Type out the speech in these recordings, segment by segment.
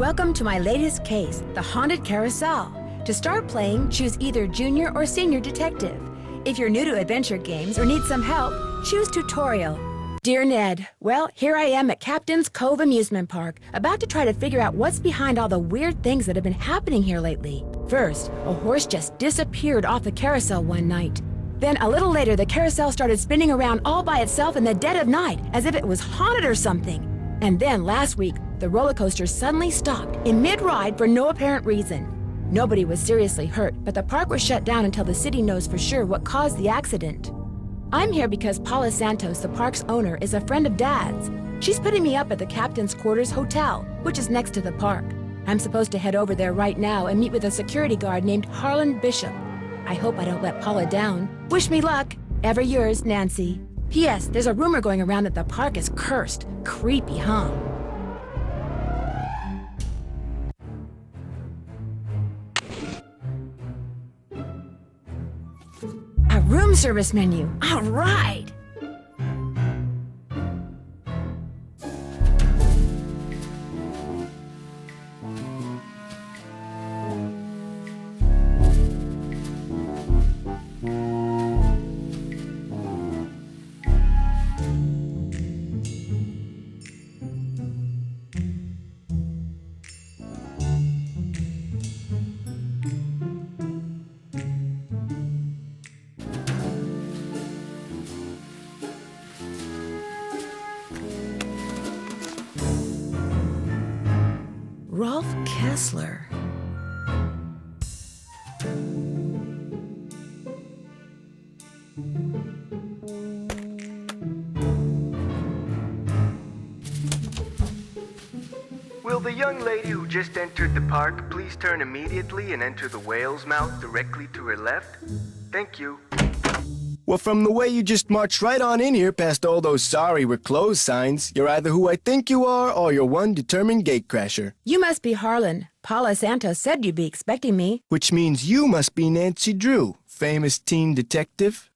Welcome to my latest case, the Haunted Carousel. To start playing, choose either Junior or Senior Detective. If you're new to adventure games or need some help, choose Tutorial. Dear Ned, well, here I am at Captain's Cove Amusement Park, about to try to figure out what's behind all the weird things that have been happening here lately. First, a horse just disappeared off the carousel one night. Then, a little later, the carousel started spinning around all by itself in the dead of night, as if it was haunted or something. And then, last week, the roller coaster suddenly stopped in mid-ride for no apparent reason. Nobody was seriously hurt, but the park was shut down until the city knows for sure what caused the accident. I'm here because Paula Santos, the park's owner, is a friend of Dad's. She's putting me up at the Captain's Quarters Hotel, which is next to the park. I'm supposed to head over there right now and meet with a security guard named Harlan Bishop. I hope I don't let Paula down. Wish me luck. Ever yours, Nancy. P.S. There's a rumor going around that the park is cursed. Creepy, huh? A room service menu. All right. Rolf Kessler. Will the young lady who just entered the park please turn immediately and enter the whale's mouth directly to her left? Thank you. Well, from the way you just marched right on in here past all those sorry we're closed signs, you're either who I think you are or you're one determined gatecrasher. You must be Harlan. Paula Santos said you'd be expecting me. Which means you must be Nancy Drew, famous teen detective.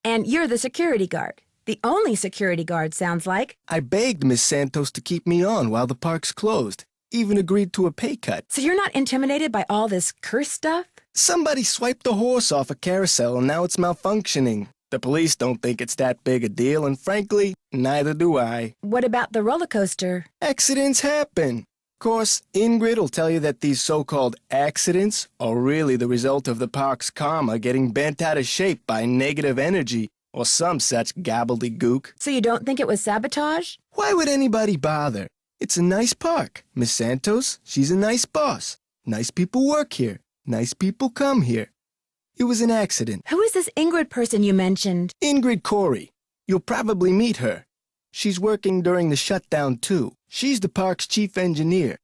And you're the security guard. The only security guard, sounds like. I begged Miss Santos to keep me on while the park's closed. Even agreed to a pay cut. So you're not intimidated by all this curse stuff? Somebody swiped a horse off a carousel and now it's malfunctioning. The police don't think it's that big a deal, and frankly, neither do I. What about the roller coaster? Accidents happen. Of course, Ingrid will tell you that these so-called accidents are really the result of the park's karma getting bent out of shape by negative energy or some such gobbledygook. So you don't think it was sabotage? Why would anybody bother? It's a nice park. Miss Santos, she's a nice boss. Nice people work here. Nice people come here. It was an accident. Who is this Ingrid person you mentioned? Ingrid Corey. You'll probably meet her. She's working during the shutdown, too. She's the park's chief engineer.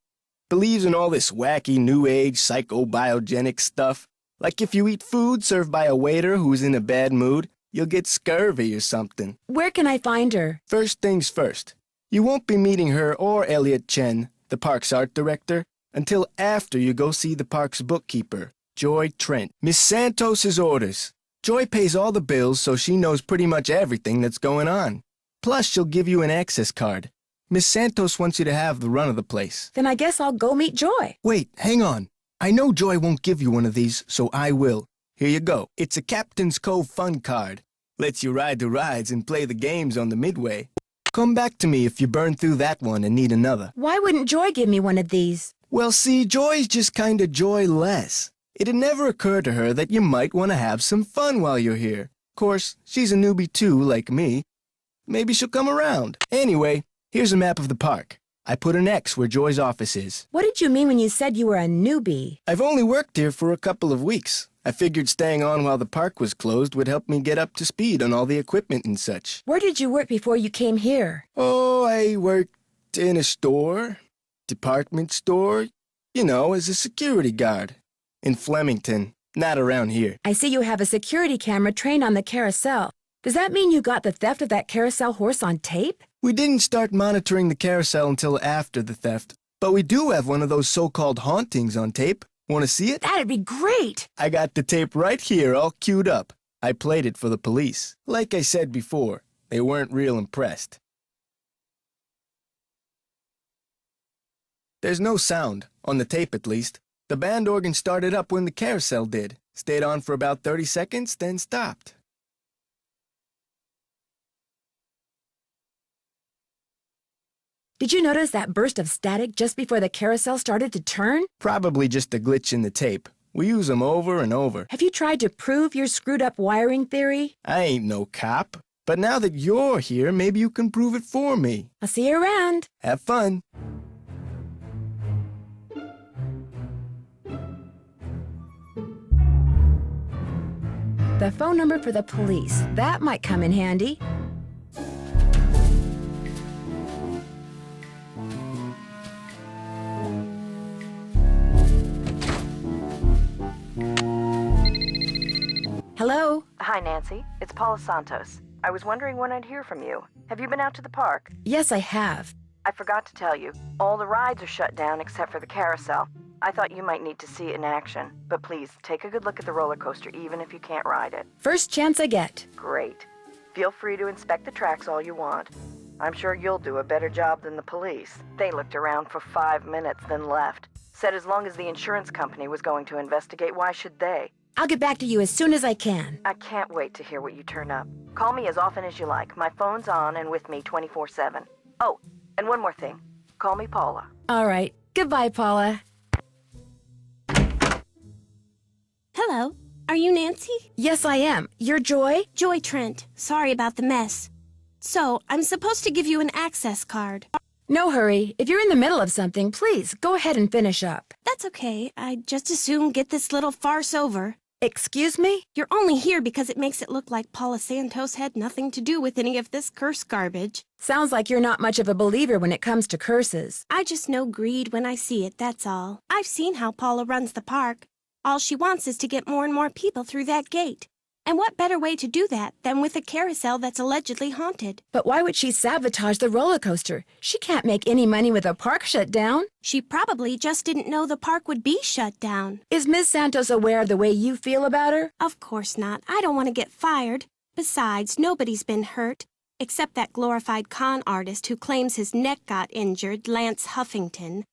Believes in all this wacky new age psychobiogenic stuff. Like if you eat food served by a waiter who's in a bad mood, you'll get scurvy or something. Where can I find her? First things first. You won't be meeting her or Elliot Chen, the park's art director, until after you go see the park's bookkeeper, Joy Trent. Miss Santos's orders. Joy pays all the bills, so she knows pretty much everything that's going on. Plus, she'll give you an access card. Miss Santos wants you to have the run of the place. Then I guess I'll go meet Joy. Wait, hang on. I know Joy won't give you one of these, so I will. Here you go. It's a Captain's Cove fun card. Lets you ride the rides and play the games on the midway. Come back to me if you burn through that one and need another. Why wouldn't Joy give me one of these? Well, see, Joy's just kinda joyless. It'd never occur to her that you might want to have some fun while you're here. Of course, she's a newbie too, like me. Maybe she'll come around. Anyway, here's a map of the park. I put an X where Joy's office is. What did you mean when you said you were a newbie? I've only worked here for a couple of weeks. I figured staying on while the park was closed would help me get up to speed on all the equipment and such. Where did you work before you came here? Oh, I worked in a store, department store, you know, as a security guard. In Flemington, not around here. I see you have a security camera trained on the carousel. Does that mean you got the theft of that carousel horse on tape? We didn't start monitoring the carousel until after the theft, but we do have one of those so-called hauntings on tape. Want to see it? That'd be great! I got the tape right here, all queued up. I played it for the police. Like I said before, they weren't real impressed. There's no sound, on the tape at least. The band organ started up when the carousel did. Stayed on for about 30 seconds, then stopped. Did you notice that burst of static just before the carousel started to turn? Probably just a glitch in the tape. We use them over and over. Have you tried to prove your screwed-up wiring theory? I ain't no cop. But now that you're here, maybe you can prove it for me. I'll see you around. Have fun. The phone number for the police. That might come in handy. Hello? Hi, Nancy. It's Paula Santos. I was wondering when I'd hear from you. Have you been out to the park? Yes, I have. I forgot to tell you. All the rides are shut down except for the carousel. I thought you might need to see it in action. But please, take a good look at the roller coaster even if you can't ride it. First chance I get. Great. Feel free to inspect the tracks all you want. I'm sure you'll do a better job than the police. They looked around for 5 minutes, then left. Said as long as the insurance company was going to investigate, why should they? I'll get back to you as soon as I can. I can't wait to hear what you turn up. Call me as often as you like. My phone's on and with me 24/7. Oh, and one more thing. Call me Paula. All right. Goodbye, Paula. Hello. Are you Nancy? Yes, I am. You're Joy? Joy Trent. Sorry about the mess. So, I'm supposed to give you an access card. No hurry. If you're in the middle of something, please go ahead and finish up. That's okay. I'd just as soon get this little farce over. Excuse me? You're only here because it makes it look like Paula Santos had nothing to do with any of this curse garbage. Sounds like you're not much of a believer when it comes to curses. I just know greed when I see it, that's all. I've seen how Paula runs the park. All she wants is to get more and more people through that gate. And what better way to do that than with a carousel that's allegedly haunted? But why would she sabotage the roller coaster? She can't make any money with a park shut down. She probably just didn't know the park would be shut down. Is Miss Santos aware of the way you feel about her? Of course not. I don't want to get fired. Besides, nobody's been hurt, except that glorified con artist who claims his neck got injured, Lance Huffington.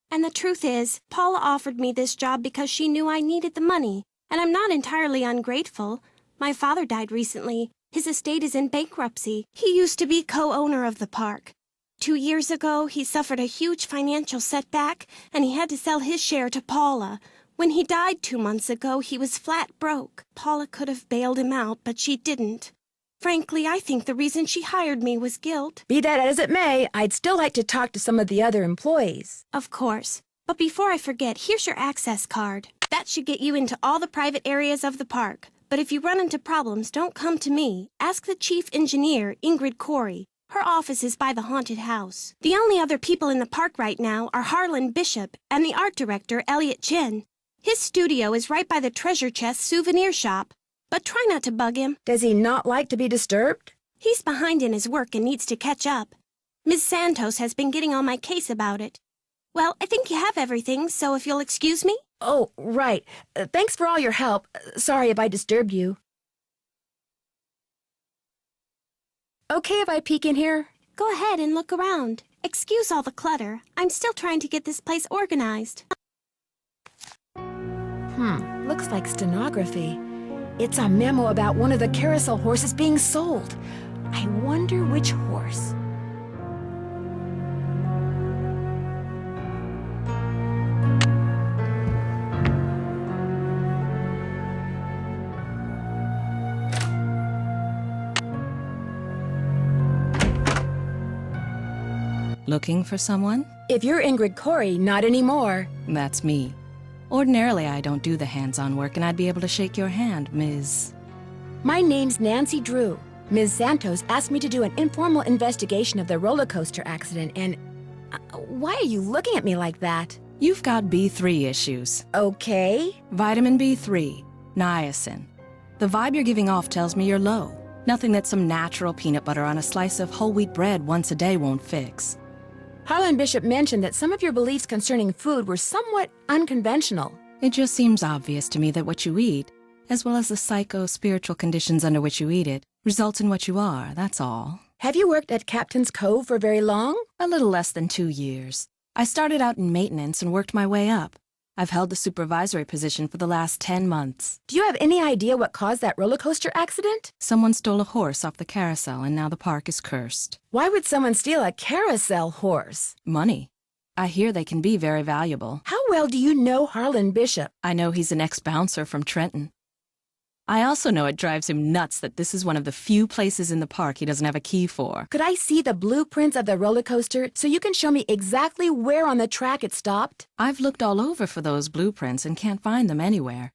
And the truth is, Paula offered me this job because she knew I needed the money. And I'm not entirely ungrateful. My father died recently. His estate is in bankruptcy. He used to be co-owner of the park. 2 years ago, he suffered a huge financial setback, and he had to sell his share to Paula. When he died 2 months ago, he was flat broke. Paula could have bailed him out, but she didn't. Frankly, I think the reason she hired me was guilt. Be that as it may, I'd still like to talk to some of the other employees. Of course. But before I forget, here's your access card. That should get you into all the private areas of the park. But if you run into problems, don't come to me. Ask the chief engineer, Ingrid Corey. Her office is by the haunted house. The only other people in the park right now are Harlan Bishop and the art director, Elliot Chin. His studio is right by the treasure chest souvenir shop. But try not to bug him. Does he not like to be disturbed? He's behind in his work and needs to catch up. Ms. Santos has been getting on my case about it. Well, I think you have everything, so if you'll excuse me. Oh, right. Thanks for all your help. Sorry if I disturbed you. Okay if I peek in here? Go ahead and look around. Excuse all the clutter. I'm still trying to get this place organized. Looks like stenography. It's a memo about one of the carousel horses being sold. I wonder which horse. Looking for someone? If you're Ingrid Corey, not anymore. That's me. Ordinarily, I don't do the hands-on work, and I'd be able to shake your hand, Ms. My name's Nancy Drew. Ms. Santos asked me to do an informal investigation of the roller coaster accident, and... why are you looking at me like that? You've got B3 issues. Okay. Vitamin B3, niacin. The vibe you're giving off tells me you're low. Nothing that some natural peanut butter on a slice of whole wheat bread once a day won't fix. Harlan Bishop mentioned that some of your beliefs concerning food were somewhat unconventional. It just seems obvious to me that what you eat, as well as the psycho-spiritual conditions under which you eat it, results in what you are, that's all. Have you worked at Captain's Cove for very long? A little less than 2 years. I started out in maintenance and worked my way up. I've held the supervisory position for the last 10 months. Do you have any idea what caused that roller coaster accident? Someone stole a horse off the carousel and now the park is cursed. Why would someone steal a carousel horse? Money. I hear they can be very valuable. How well do you know Harlan Bishop? I know he's an ex-bouncer from Trenton. I also know it drives him nuts that this is one of the few places in the park he doesn't have a key for. Could I see the blueprints of the roller coaster so you can show me exactly where on the track it stopped? I've looked all over for those blueprints and can't find them anywhere.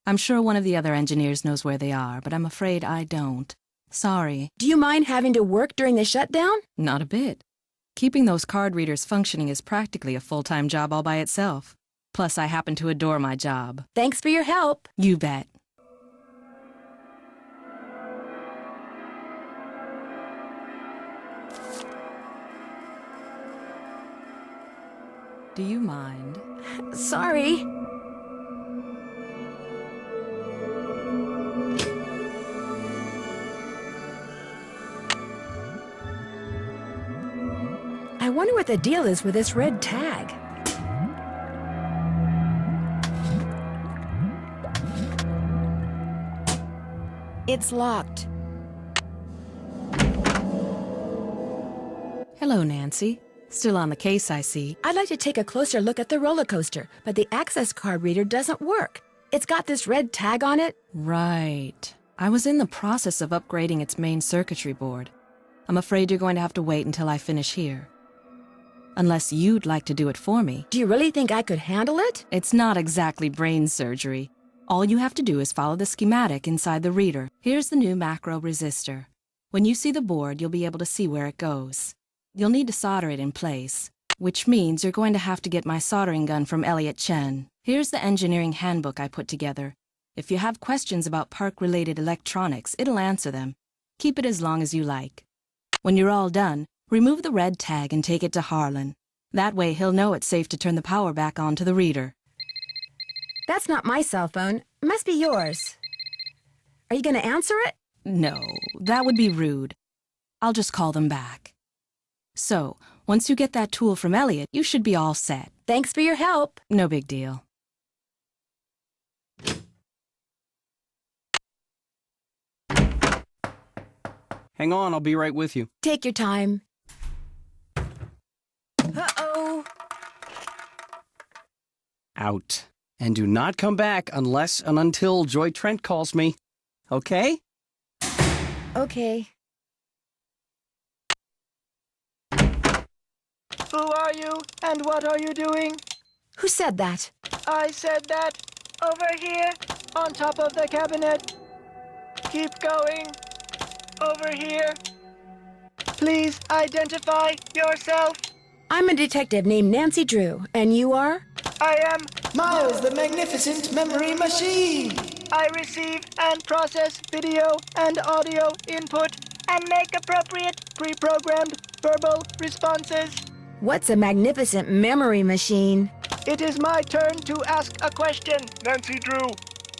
I'm sure one of the other engineers knows where they are, but I'm afraid I don't. Sorry. Do you mind having to work during the shutdown? Not a bit. Keeping those card readers functioning is practically a full-time job all by itself. Plus, I happen to adore my job. Thanks for your help. You bet. Do you mind? Sorry. I wonder what the deal is with this red tag. It's locked. Hello, Nancy. Still on the case, I see. I'd like to take a closer look at the roller coaster, but the access card reader doesn't work. It's got this red tag on it. Right. I was in the process of upgrading its main circuitry board. I'm afraid you're going to have to wait until I finish here. Unless you'd like to do it for me. Do you really think I could handle it? It's not exactly brain surgery. All you have to do is follow the schematic inside the reader. Here's the new macro resistor. When you see the board, you'll be able to see where it goes. You'll need to solder it in place, which means you're going to have to get my soldering gun from Elliot Chen. Here's the engineering handbook I put together. If you have questions about park-related electronics, it'll answer them. Keep it as long as you like. When you're all done, remove the red tag and take it to Harlan. That way he'll know it's safe to turn the power back on to the reader. That's not my cell phone. It must be yours. Are you going to answer it? No, that would be rude. I'll just call them back. So, once you get that tool from Elliot, you should be all set. Thanks for your help. No big deal. Hang on, I'll be right with you. Take your time. Uh-oh. Out. And do not come back unless and until Joy Trent calls me. Okay? Okay. Who are you, and what are you doing? Who said that? I said that. Over here, on top of the cabinet. Keep going. Over here. Please identify yourself. I'm a detective named Nancy Drew, and you are? I am. Miles, the magnificent memory machine! I receive and process video and audio input and make appropriate pre-programmed verbal responses. What's a magnificent memory machine? It is my turn to ask a question. Nancy Drew,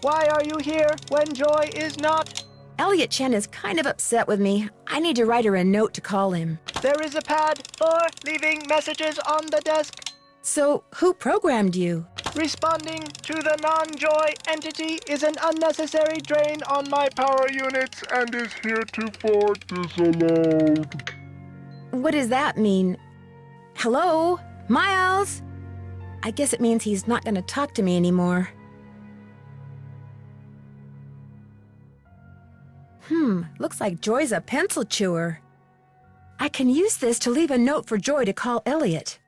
why are you here when Joy is not? Elliot Chen is kind of upset with me. I need to write her a note to call him. There is a pad for leaving messages on the desk. So, who programmed you? Responding to the non-Joy entity is an unnecessary drain on my power units and is heretofore disallowed. What does that mean? Hello? Miles? I guess it means he's not going to talk to me anymore. Looks like Joy's a pencil chewer. I can use this to leave a note for Joy to call Elliot.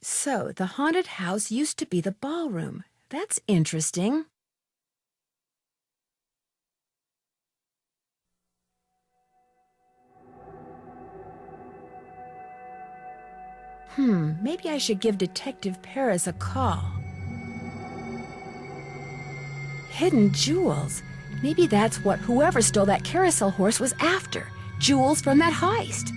So, the haunted house used to be the ballroom. That's interesting. Maybe I should give Detective Paris a call. Hidden jewels. Maybe that's what whoever stole that carousel horse was after. Jewels from that heist.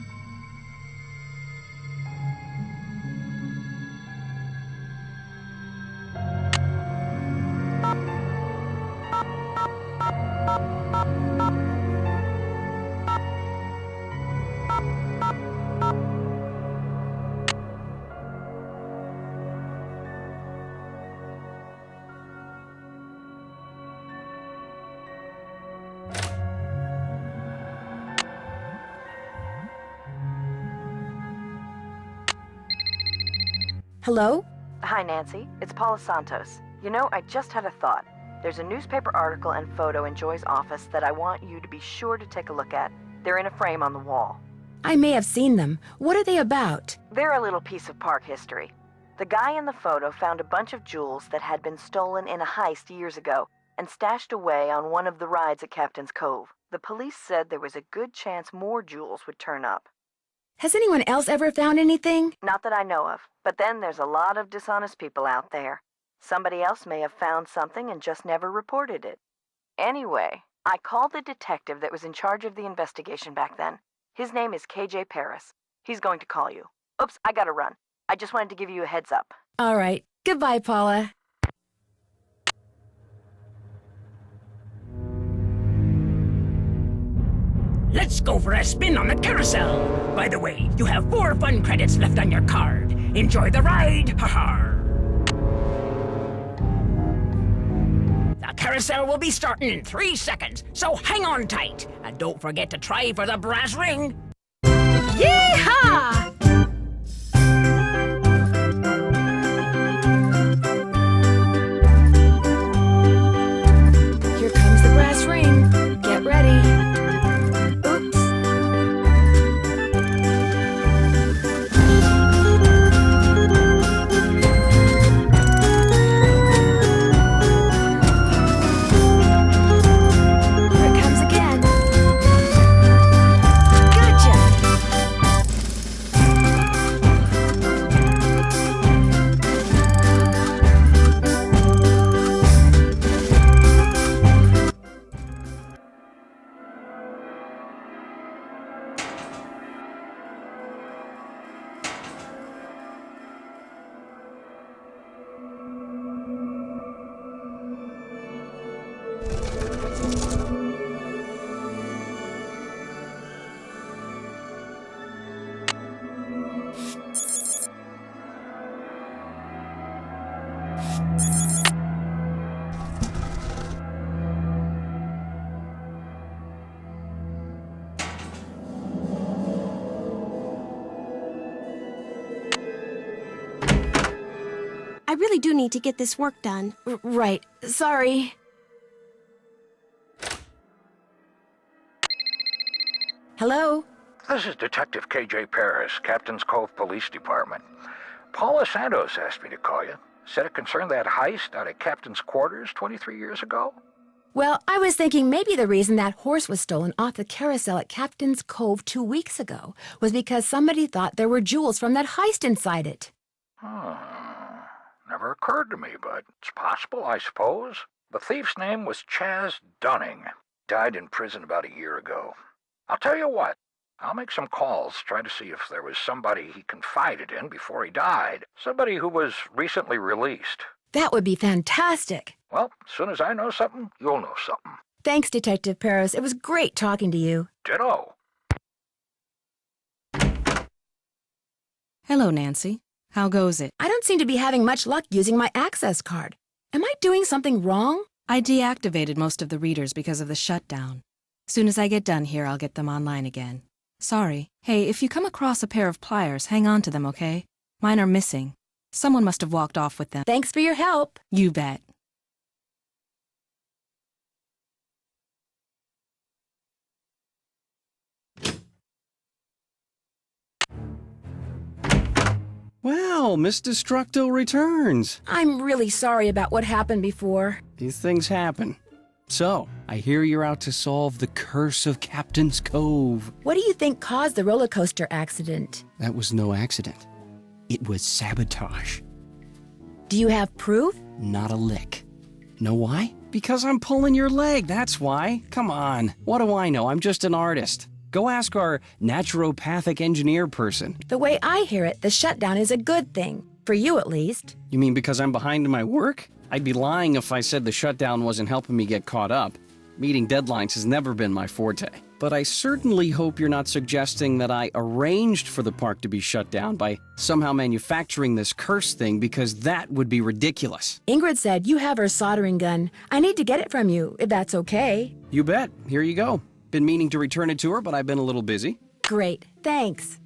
Hello? Hi, Nancy. It's Paula Santos. You know, I just had a thought. There's a newspaper article and photo in Joy's office that I want you to be sure to take a look at. They're in a frame on the wall. I may have seen them. What are they about? They're a little piece of park history. The guy in the photo found a bunch of jewels that had been stolen in a heist years ago and stashed away on one of the rides at Captain's Cove. The police said there was a good chance more jewels would turn up. Has anyone else ever found anything? Not that I know of, but then there's a lot of dishonest people out there. Somebody else may have found something and just never reported it. Anyway, I called the detective that was in charge of the investigation back then. His name is KJ Paris. He's going to call you. Oops, I gotta run. I just wanted to give you a heads up. All right. Goodbye, Paula. Let's go for a spin on the carousel. By the way, you have 4 fun credits left on your card. Enjoy the ride, ha-ha. The carousel will be starting in 3 seconds, so hang on tight. And don't forget to try for the brass ring. Yee-haw! Here comes the brass ring. Get ready. Oops. Here it comes again. Gotcha! I really do need to get this work done. Right. Sorry. Hello? This is Detective KJ Paris, Captain's Cove Police Department. Paula Santos asked me to call you. Said it concerned that heist out at Captain's quarters 23 years ago. Well, I was thinking maybe the reason that horse was stolen off the carousel at Captain's Cove 2 weeks ago was because somebody thought there were jewels from that heist inside it. Never occurred to me, but it's possible, I suppose. The thief's name was Chaz Dunning. Died in prison about a year ago. I'll tell you what, I'll make some calls, try to see if there was somebody he confided in before he died. Somebody who was recently released. That would be fantastic. Well, as soon as I know something, you'll know something. Thanks, Detective Paris. It was great talking to you. Ditto. Hello, Nancy. How goes it? I don't seem to be having much luck using my access card. Am I doing something wrong? I deactivated most of the readers because of the shutdown. Soon as I get done here, I'll get them online again. Sorry. Hey, if you come across a pair of pliers, hang on to them, okay? Mine are missing. Someone must have walked off with them. Thanks for your help. You bet. Well, Miss Destructo returns. I'm really sorry about what happened before. These things happen. So, I hear you're out to solve the curse of Captain's Cove. What do you think caused the roller coaster accident? That was no accident. It was sabotage. Do you have proof? Not a lick. Know why? Because I'm pulling your leg, that's why. Come on. What do I know? I'm just an artist. Go ask our naturopathic engineer person. The way I hear it, the shutdown is a good thing. For you, at least. You mean because I'm behind in my work? I'd be lying if I said the shutdown wasn't helping me get caught up. Meeting deadlines has never been my forte. But I certainly hope you're not suggesting that I arranged for the park to be shut down by somehow manufacturing this curse thing, because that would be ridiculous. Ingrid said you have her soldering gun. I need to get it from you, if that's okay. You bet. Here you go. Been meaning to return it to her, but I've been a little busy. Great, thanks.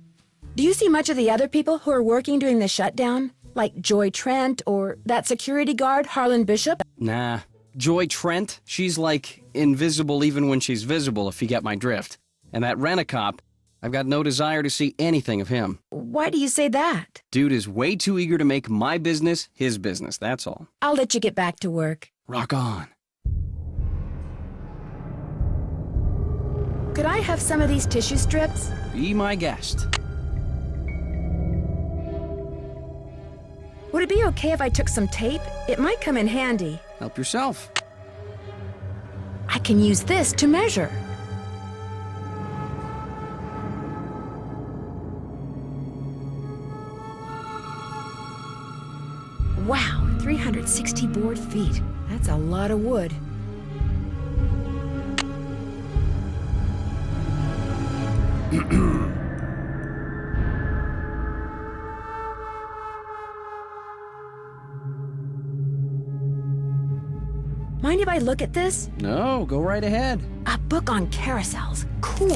Do you see much of the other people who are working during the shutdown? Like Joy Trent or that security guard, Harlan Bishop? Nah. Joy Trent, she's like invisible even when she's visible, if you get my drift. And that rent-a-cop, I've got no desire to see anything of him. Why do you say that? Dude is way too eager to make my business his business, that's all. I'll let you get back to work. Rock on. Could I have some of these tissue strips? Be my guest. Would it be okay if I took some tape? It might come in handy. Help yourself. I can use this to measure. Wow, 360 board feet. That's a lot of wood. Mind if I look at this? No, go right ahead. A book on carousels. Cool.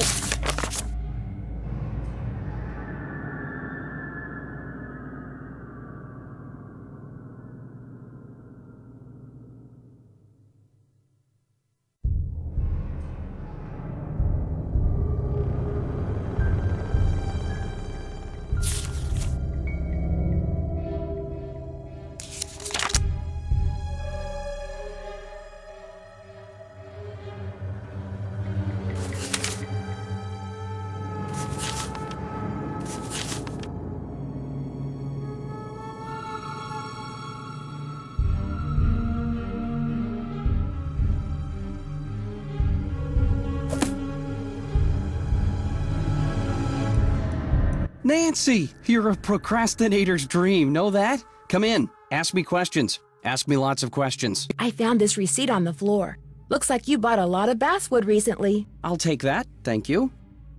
Nancy, you're a procrastinator's dream. Know that? Come in. Ask me questions. Ask me lots of questions. I found this receipt on the floor. Looks like you bought a lot of basswood recently. I'll take that. Thank you.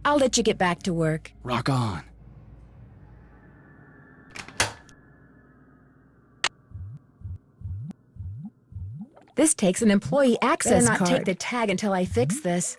I'll let you get back to work. Rock on. This takes an employee access card. Better not take the tag until I fix this.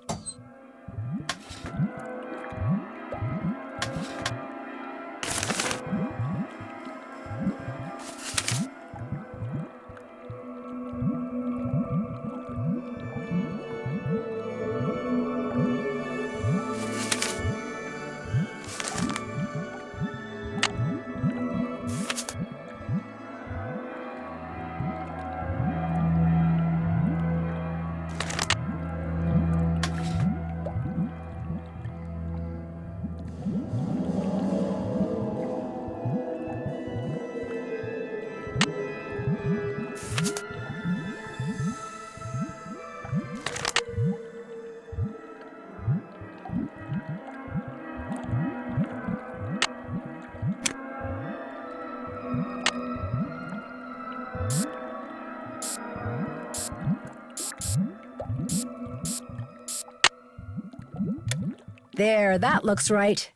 There, that looks right.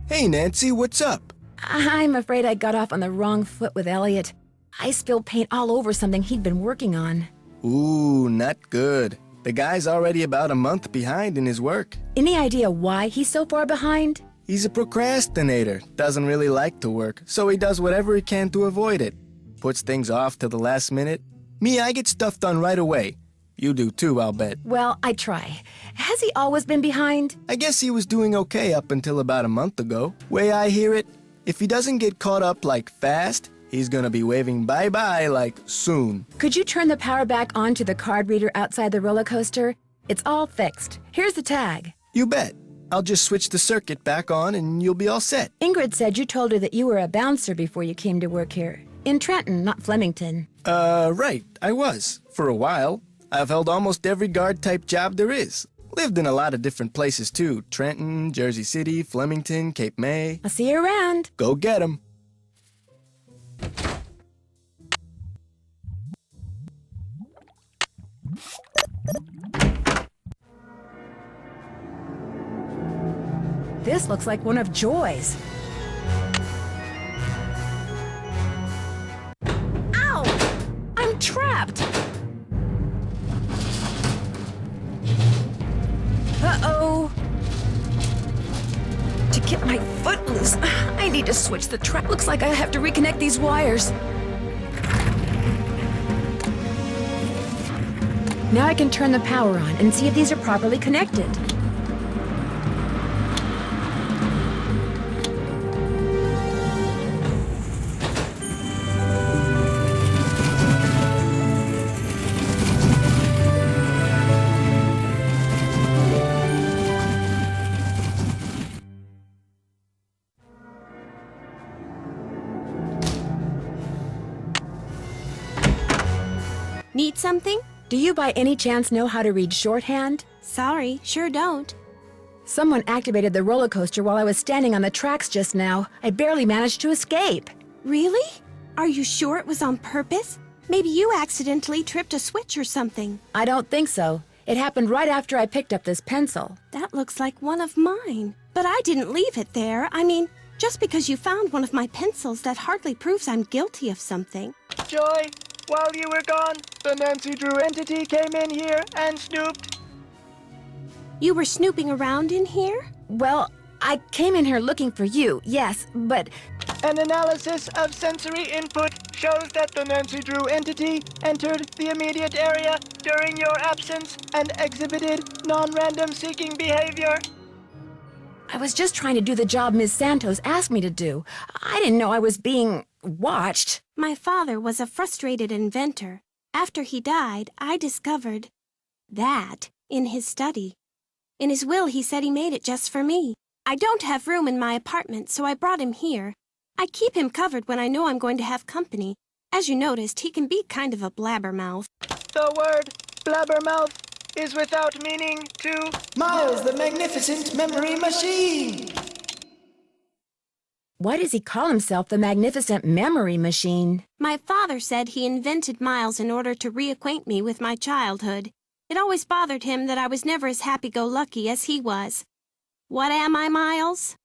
Hey, Nancy, what's up? I'm afraid I got off on the wrong foot with Elliot. I spilled paint all over something he'd been working on. Ooh, not good. The guy's already about a month behind in his work. Any idea why he's so far behind? He's a procrastinator, doesn't really like to work, so he does whatever he can to avoid it. Puts things off till the last minute. Me, I get stuff done right away. You do too, I'll bet. Well, I try. Has he always been behind? I guess he was doing okay up until about a month ago. Way I hear it, if he doesn't get caught up like fast, he's gonna be waving bye-bye like soon. Could you turn the power back on to the card reader outside the roller coaster? It's all fixed. Here's the tag. You bet. I'll just switch the circuit back on and you'll be all set. Ingrid said you told her that you were a bouncer before you came to work here. In Trenton, not Flemington. Right. I was. For a while. I've held almost every guard-type job there is. Lived in a lot of different places, too. Trenton, Jersey City, Flemington, Cape May. I'll see you around. Go get 'em. This looks like one of Joy's. Ow! I'm trapped! Uh-oh! To get my foot loose, I need to switch the track. Looks like I have to reconnect these wires. Now I can turn the power on and see if these are properly connected. Need something? Do you by any chance know how to read shorthand? Sorry, sure don't. Someone activated the roller coaster while I was standing on the tracks just now. I barely managed to escape. Really? Are you sure it was on purpose? Maybe you accidentally tripped a switch or something. I don't think so. It happened right after I picked up this pencil. That looks like one of mine. But I didn't leave it there. I mean, just because you found one of my pencils, that hardly proves I'm guilty of something. Joy, while you were gone, the Nancy Drew entity came in here and snooped. You were snooping around in here? Well, I came in here looking for you, yes, but... An analysis of sensory input shows that the Nancy Drew entity entered the immediate area during your absence and exhibited non-random seeking behavior. I was just trying to do the job Ms. Santos asked me to do. I didn't know I was being watched. My father was a frustrated inventor. After he died, I discovered that in his study. In his will, he said he made it just for me. I don't have room in my apartment, so I brought him here. I keep him covered when I know I'm going to have company. As you noticed, he can be kind of a blabbermouth. The word blabbermouth is without meaning to Miles, the magnificent memory machine! Why does he call himself the Magnificent Memory Machine? My father said he invented Miles in order to reacquaint me with my childhood. It always bothered him that I was never as happy-go-lucky as he was. What am I, Miles?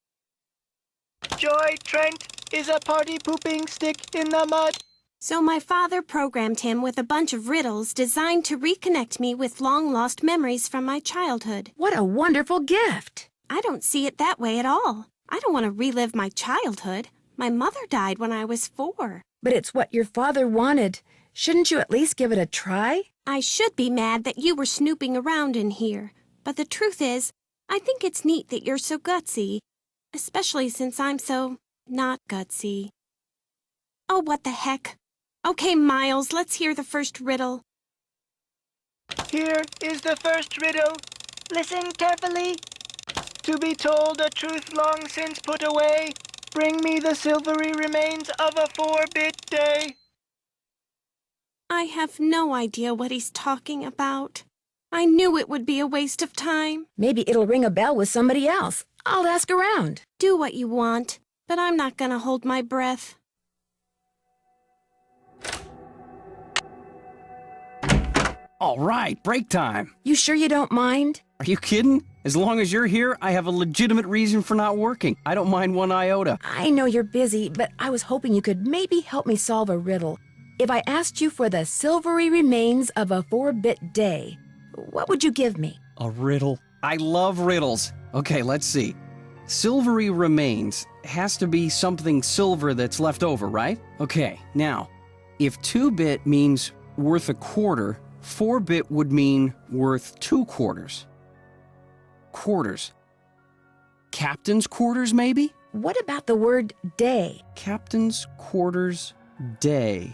Joy Trent is a party-pooping stick in the mud. So my father programmed him with a bunch of riddles designed to reconnect me with long-lost memories from my childhood. What a wonderful gift! I don't see it that way at all. I don't want to relive my childhood. My mother died when I was 4. But it's what your father wanted. Shouldn't you at least give it a try? I should be mad that you were snooping around in here. But the truth is, I think it's neat that you're so gutsy. Especially since I'm so not gutsy. Oh, what the heck. Okay, Miles, let's hear the first riddle. Here is the first riddle. Listen carefully. To be told a truth long since put away, bring me the silvery remains of a 4-bit day. I have no idea what he's talking about. I knew it would be a waste of time. Maybe it'll ring a bell with somebody else. I'll ask around. Do what you want, but I'm not gonna hold my breath. All right, break time. You sure you don't mind? Are you kidding? As long as you're here, I have a legitimate reason for not working. I don't mind one iota. I know you're busy, but I was hoping you could maybe help me solve a riddle. If I asked you for the silvery remains of a 4-bit day, what would you give me? A riddle? I love riddles. Okay, let's see. Silvery remains has to be something silver that's left over, right? Okay, now, if 2-bit means worth a quarter, 4-bit would mean worth 2 quarters. Quarters. Captain's quarters, maybe? What about the word day? Captain's quarters day.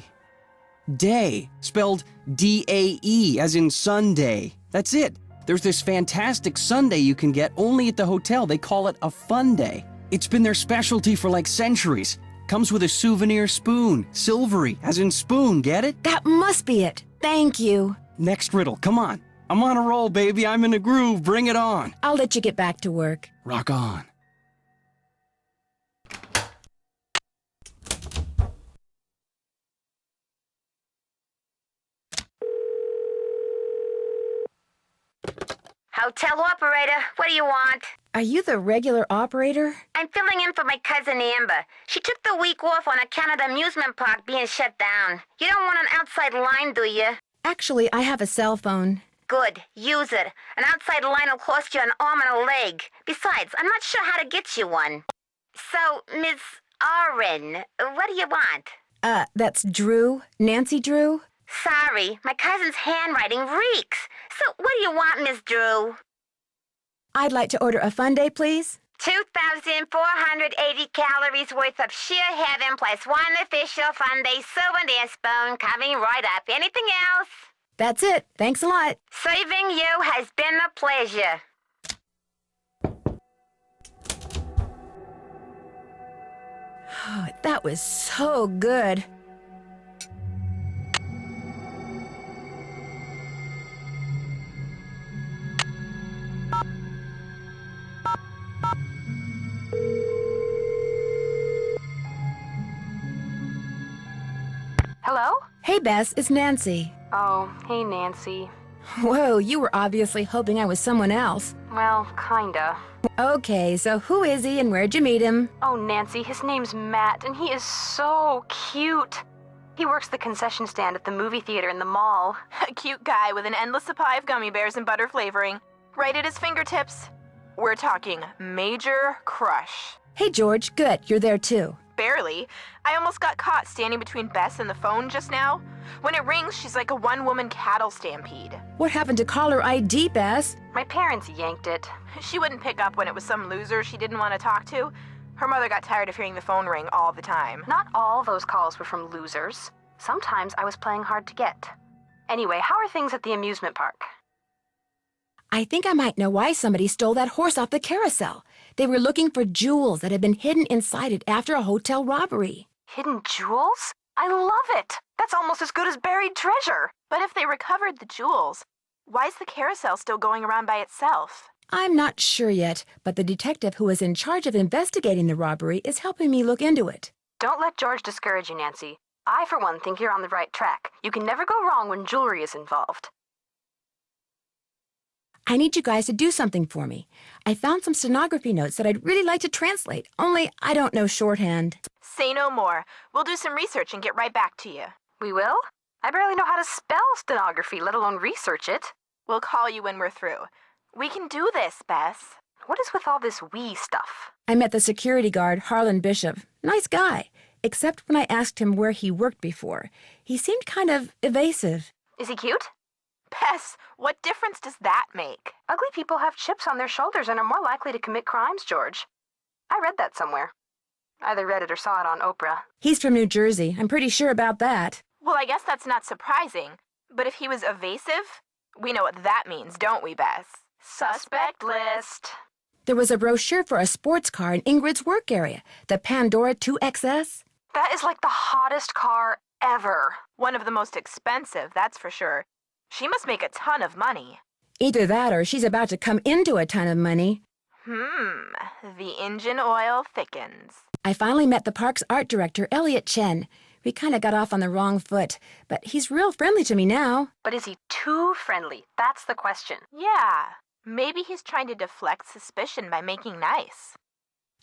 Day, spelled D-A-E, as in Sunday. That's it. There's this fantastic sundae you can get only at the hotel. They call it a fun day. It's been their specialty for like centuries. Comes with a souvenir spoon. Silvery, as in spoon, get it? That must be it. Thank you. Next riddle, come on. I'm on a roll, baby. I'm in a groove. Bring it on. I'll let you get back to work. Rock on. Hotel operator, what do you want? Are you the regular operator? I'm filling in for my cousin Amber. She took the week off on account of the amusement park being shut down. You don't want an outside line, do you? Actually, I have a cell phone. Good. Use it. An outside line will cost you an arm and a leg. Besides, I'm not sure how to get you one. So, Miss Oren, what do you want? That's Drew. Nancy Drew? Sorry, my cousin's handwriting reeks. So, what do you want, Miss Drew? I'd like to order a fun day, please. 2,480 calories worth of sheer heaven plus one official fun day souvenir spoon coming right up. Anything else? That's it. Thanks a lot. Serving you has been a pleasure. Oh, that was so good. Hello? Hey, Bess, it's Nancy. Oh, hey, Nancy. Whoa, you were obviously hoping I was someone else. Well, kinda. Okay, so who is he and where'd you meet him? Oh, Nancy, his name's Matt, and he is so cute. He works the concession stand at the movie theater in the mall. A cute guy with an endless supply of gummy bears and butter flavoring, right at his fingertips. We're talking major crush. Hey, George, good, you're there too. Barely. I almost got caught standing between Bess and the phone just now. When it rings, she's like a one-woman cattle stampede. What happened to caller ID, Bess? My parents yanked it. She wouldn't pick up when it was some loser she didn't want to talk to. Her mother got tired of hearing the phone ring all the time. Not all those calls were from losers. Sometimes I was playing hard to get. Anyway, how are things at the amusement park? I think I might know why somebody stole that horse off the carousel. They were looking for jewels that had been hidden inside it after a hotel robbery. Hidden jewels? I love it! That's almost as good as buried treasure! But if they recovered the jewels, why's the carousel still going around by itself? I'm not sure yet, but the detective who is in charge of investigating the robbery is helping me look into it. Don't let George discourage you, Nancy. I, for one, think you're on the right track. You can never go wrong when jewelry is involved. I need you guys to do something for me. I found some stenography notes that I'd really like to translate, only I don't know shorthand. Say no more. We'll do some research and get right back to you. We will? I barely know how to spell stenography, let alone research it. We'll call you when we're through. We can do this, Bess. What is with all this we stuff? I met the security guard, Harlan Bishop. Nice guy, except when I asked him where he worked before. He seemed kind of evasive. Is he cute? Bess, what difference does that make? Ugly people have chips on their shoulders and are more likely to commit crimes, George. I read that somewhere. Either read it or saw it on Oprah. He's from New Jersey. I'm pretty sure about that. Well, I guess that's not surprising. But if he was evasive, we know what that means, don't we, Bess? Suspect list. There was a brochure for a sports car in Ingrid's work area, the Pandora 2XS. That is like the hottest car ever. One of the most expensive, that's for sure. She must make a ton of money. Either that or she's about to come into a ton of money. The engine oil thickens. I finally met the park's art director, Elliot Chen. We kind of got off on the wrong foot, but he's real friendly to me now. But is he too friendly? That's the question. Yeah, maybe he's trying to deflect suspicion by making nice.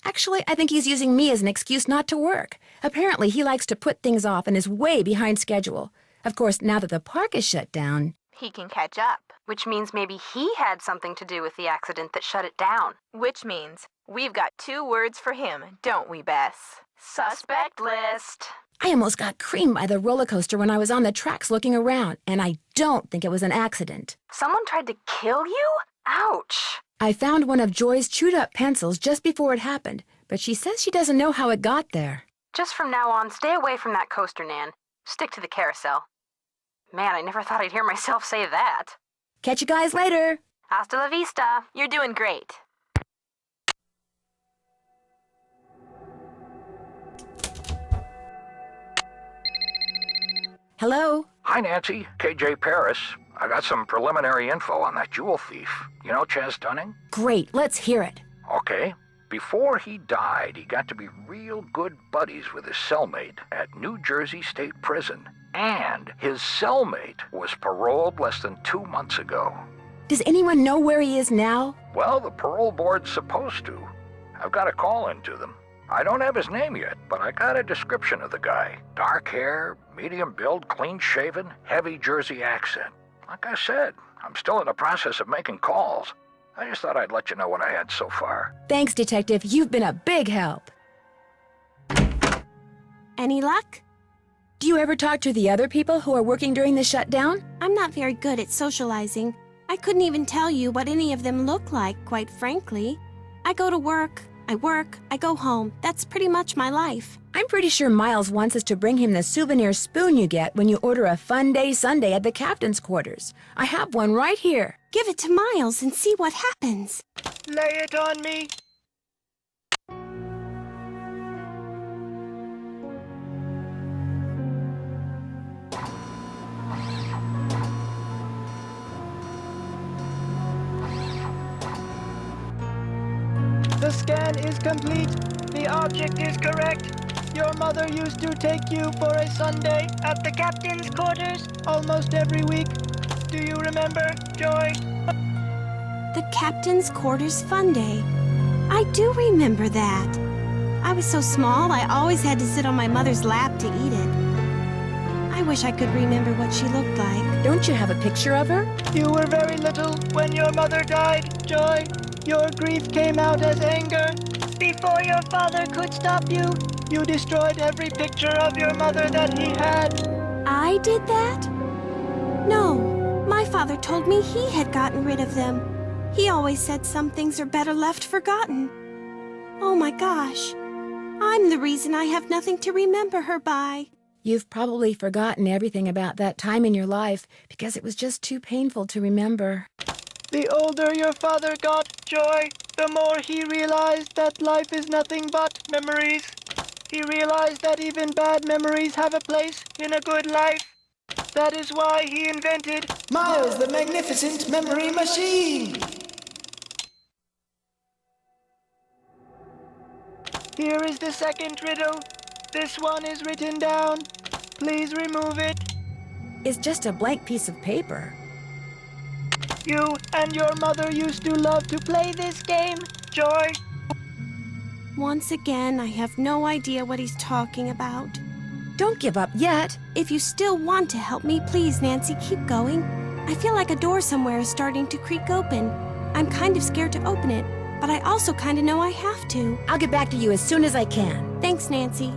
Actually, I think he's using me as an excuse not to work. Apparently, he likes to put things off and is way behind schedule. Of course, now that the park is shut down, he can catch up. Which means maybe he had something to do with the accident that shut it down. Which means we've got 2 words for him, don't we, Bess? Suspect list. I almost got creamed by the roller coaster when I was on the tracks looking around, and I don't think it was an accident. Someone tried to kill you? Ouch. I found one of Joy's chewed-up pencils just before it happened, but she says she doesn't know how it got there. Just from now on, stay away from that coaster, Nan. Stick to the carousel. Man, I never thought I'd hear myself say that. Catch you guys later. Hasta la vista. You're doing great. Hello? Hi, Nancy. KJ Paris. I got some preliminary info on that jewel thief. You know Chaz Dunning? Great, let's hear it. Okay. Before he died, he got to be real good buddies with his cellmate at New Jersey State Prison. And his cellmate was paroled less than 2 months ago. Does anyone know where he is now? Well, the parole board's supposed to. I've got a call into them. I don't have his name yet, but I got a description of the guy. Dark hair, medium build, clean-shaven, heavy Jersey accent. Like I said, I'm still in the process of making calls. I just thought I'd let you know what I had so far. Thanks, Detective. You've been a big help. Any luck? Do you ever talk to the other people who are working during the shutdown? I'm not very good at socializing. I couldn't even tell you what any of them look like, quite frankly. I go to work, I go home. That's pretty much my life. I'm pretty sure Miles wants us to bring him the souvenir spoon you get when you order a Fun Day Sunday at the captain's quarters. I have one right here. Give it to Miles and see what happens. Lay it on me. The scan is complete. The object is correct. Your mother used to take you for a Sunday at the captain's quarters almost every week. Do you remember, Joy? The captain's quarters fun day. I do remember that. I was so small, I always had to sit on my mother's lap to eat it. I wish I could remember what she looked like. Don't you have a picture of her? You were very little when your mother died, Joy. Your grief came out as anger. Before your father could stop you, you destroyed every picture of your mother that he had. I did that? No, my father told me he had gotten rid of them. He always said some things are better left forgotten. Oh my gosh, I'm the reason I have nothing to remember her by. You've probably forgotten everything about that time in your life because it was just too painful to remember. The older your father got, Joy, the more he realized that life is nothing but memories. He realized that even bad memories have a place in a good life. That is why he invented Miles the Magnificent Memory Machine! Here is the second riddle. This one is written down. Please remove it. It's just a blank piece of paper. You and your mother used to love to play this game, Joy. Once again, I have no idea what he's talking about. Don't give up yet. If you still want to help me, please, Nancy, keep going. I feel like a door somewhere is starting to creak open. I'm kind of scared to open it, but I also kind of know I have to. I'll get back to you as soon as I can. Thanks, Nancy.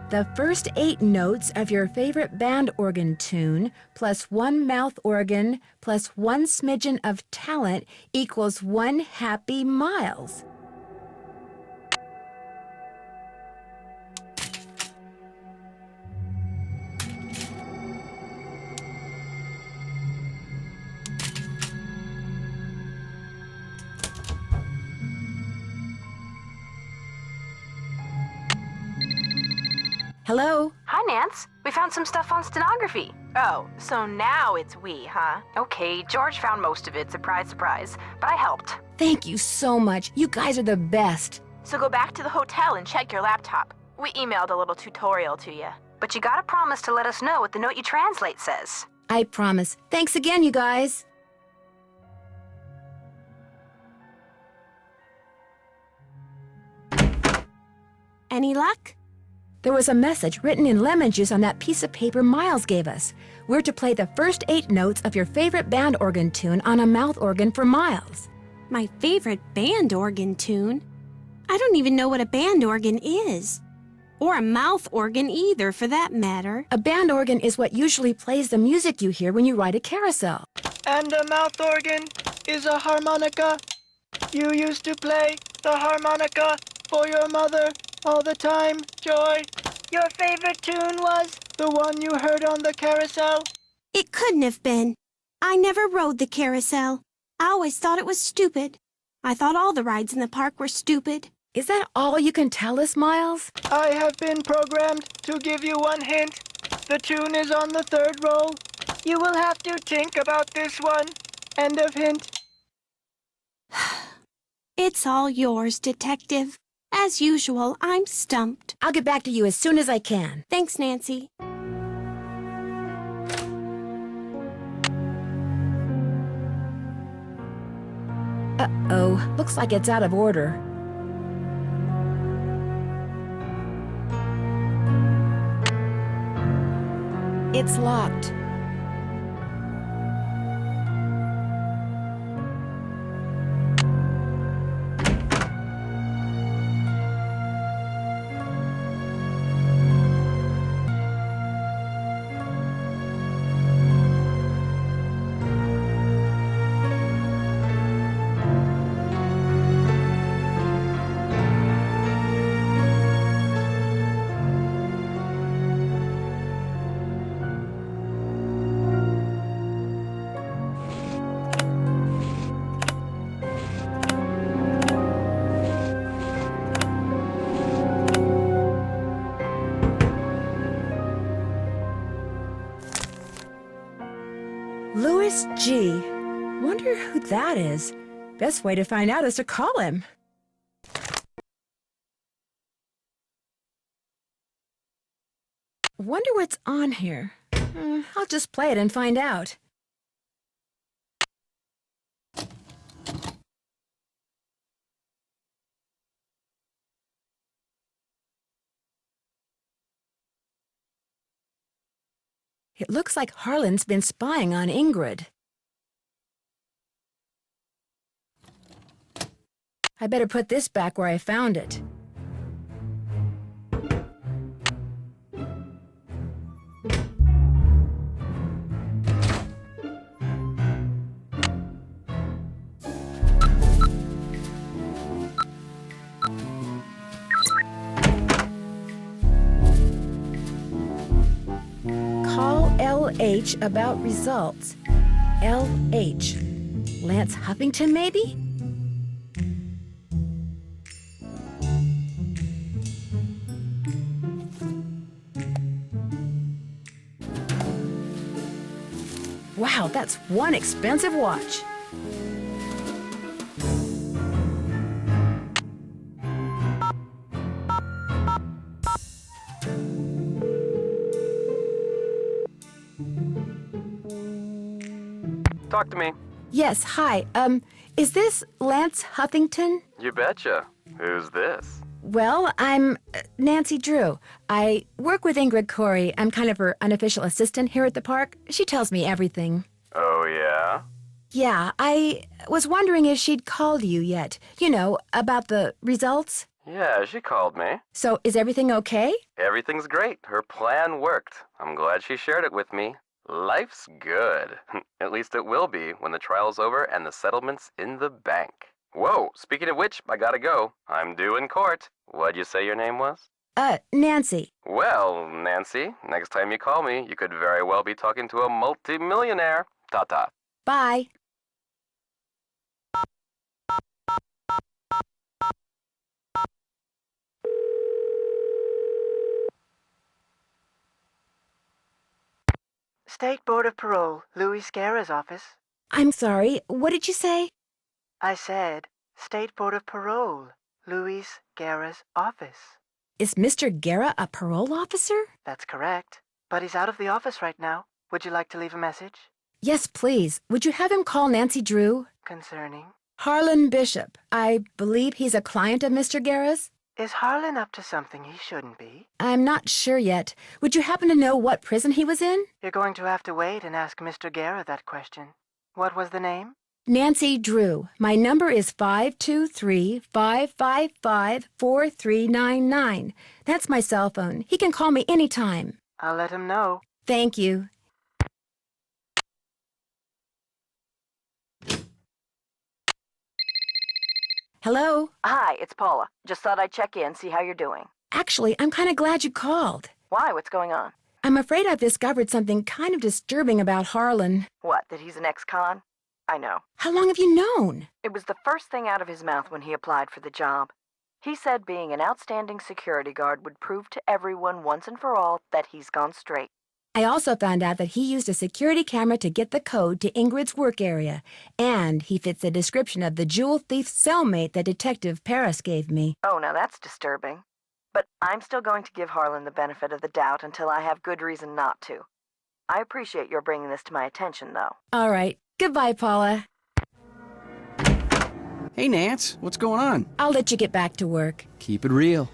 The first 8 notes of your favorite band organ tune, plus 1 mouth organ, plus 1 smidgen of talent equals 1 happy Miles. Hello? Hi, Nance. We found some stuff on stenography. Oh, so now it's we, huh? Okay, George found most of it, surprise, surprise, but I helped. Thank you so much. You guys are the best. So go back to the hotel and check your laptop. We emailed a little tutorial to you. But you gotta promise to let us know what the note you translate says. I promise. Thanks again, you guys. Any luck? There was a message written in lemon juice on that piece of paper Miles gave us. We're to play the first 8 notes of your favorite band organ tune on a mouth organ for Miles. My favorite band organ tune? I don't even know what a band organ is. Or a mouth organ either, for that matter. A band organ is what usually plays the music you hear when you ride a carousel. And a mouth organ is a harmonica. You used to play the harmonica for your mother all the time, Joy. Your favorite tune was the one you heard on the carousel? It couldn't have been. I never rode the carousel. I always thought it was stupid. I thought all the rides in the park were stupid. Is that all you can tell us, Miles? I have been programmed to give you one hint. The tune is on the third roll. You will have to think about this one. End of hint. It's all yours, Detective. As usual, I'm stumped. I'll get back to you as soon as I can. Thanks, Nancy. Uh-oh, looks like it's out of order. It's locked. Louis G. Wonder who that is. Best way to find out is to call him. Wonder what's on here. I'll just play it and find out. It looks like Harlan's been spying on Ingrid. I better put this back where I found it. LH about results. LH. Lance Huffington, maybe? Wow, that's one expensive watch. Talk to me. Yes, hi. Is this Lance Huffington? You betcha. Who's this? Well, I'm Nancy Drew. I work with Ingrid Corey. I'm kind of her unofficial assistant here at the park. She tells me everything. Oh, yeah? Yeah, I was wondering if she'd called you yet. You know, about the results. Yeah, she called me. So, is everything okay? Everything's great. Her plan worked. I'm glad she shared it with me. Life's good. At least it will be when the trial's over and the settlement's in the bank. Whoa, speaking of which, I gotta go. I'm due in court. What'd you say your name was? Nancy. Well, Nancy, next time you call me, you could very well be talking to a multi-millionaire. Ta-ta. Bye. State Board of Parole, Louis Guerra's office. I'm sorry, what did you say? I said, State Board of Parole, Louis Guerra's office. Is Mr. Guerra a parole officer? That's correct. But he's out of the office right now. Would you like to leave a message? Yes, please. Would you have him call Nancy Drew? Concerning? Harlan Bishop. I believe he's a client of Mr. Guerra's. Is Harlan up to something he shouldn't be? I'm not sure yet. Would you happen to know what prison he was in? You're going to have to wait and ask Mr. Guerra that question. What was the name? Nancy Drew. My number is 523-555-4399. That's my cell phone. He can call me anytime. I'll let him know. Thank you. Hello? Hi, it's Paula. Just thought I'd check in, see how you're doing. Actually, I'm kind of glad you called. Why? What's going on? I'm afraid I've discovered something kind of disturbing about Harlan. What, that he's an ex-con? I know. How long have you known? It was the first thing out of his mouth when he applied for the job. He said being an outstanding security guard would prove to everyone once and for all that he's gone straight. I also found out that he used a security camera to get the code to Ingrid's work area, and he fits the description of the jewel thief cellmate that Detective Paris gave me. Oh, now that's disturbing. But I'm still going to give Harlan the benefit of the doubt until I have good reason not to. I appreciate your bringing this to my attention, though. All right. Goodbye, Paula. Hey, Nance, what's going on? I'll let you get back to work. Keep it real.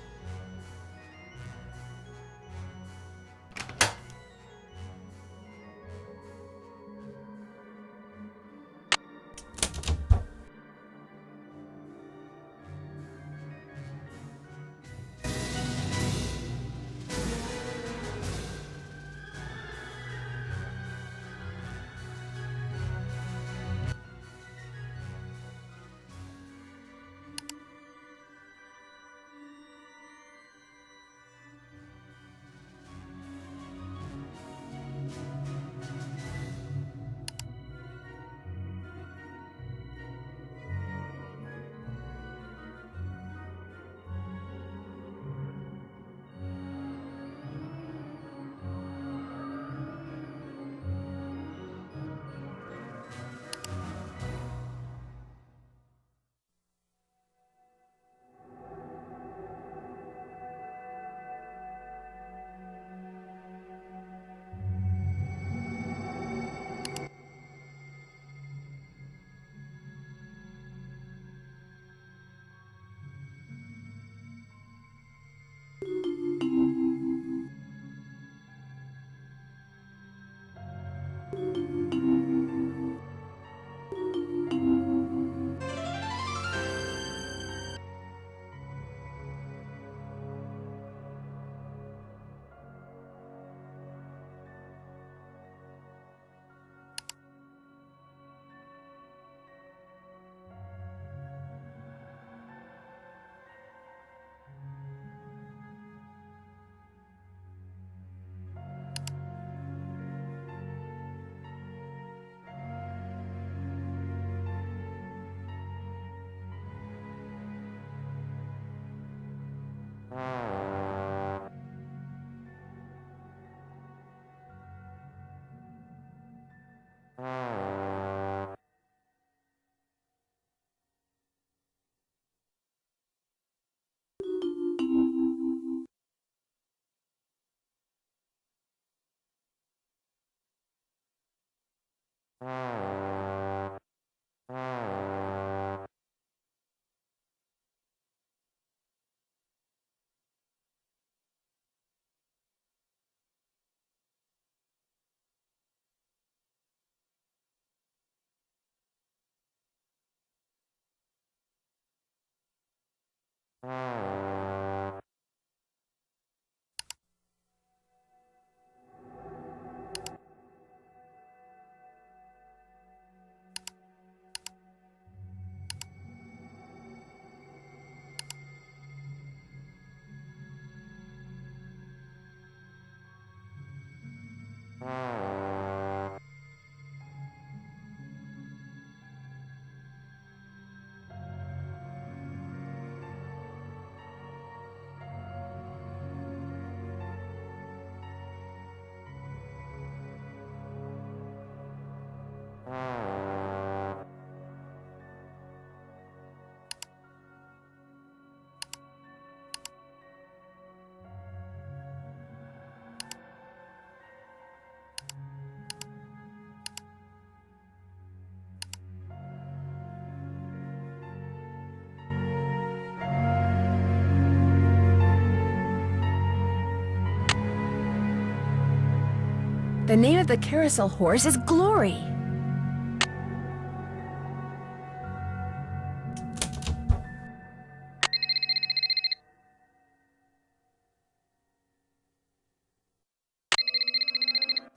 The name of the carousel horse is Glory.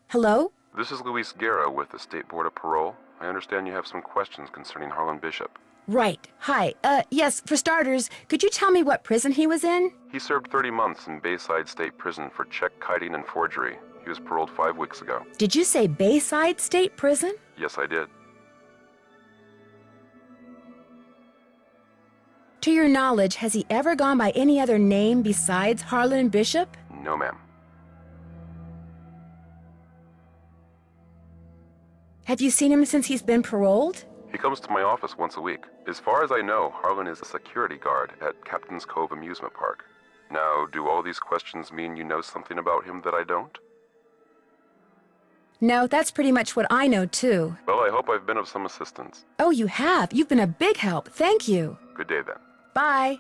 Hello? This is Luis Guerra with the State Board of Parole. I understand you have some questions concerning Harlan Bishop. Right. Hi. Yes, for starters, could you tell me what prison he was in? He served 30 months in Bayside State Prison for check kiting and forgery. He was paroled 5 weeks ago. Did you say Bayside State Prison? Yes, I did. To your knowledge, has he ever gone by any other name besides Harlan Bishop? No, ma'am. Have you seen him since he's been paroled? He comes to my office once a week. As far as I know, Harlan is a security guard at Captain's Cove Amusement Park. Now, do all these questions mean you know something about him that I don't? No, that's pretty much what I know, too. Well, I hope I've been of some assistance. Oh, you have. You've been a big help. Thank you. Good day, then. Bye.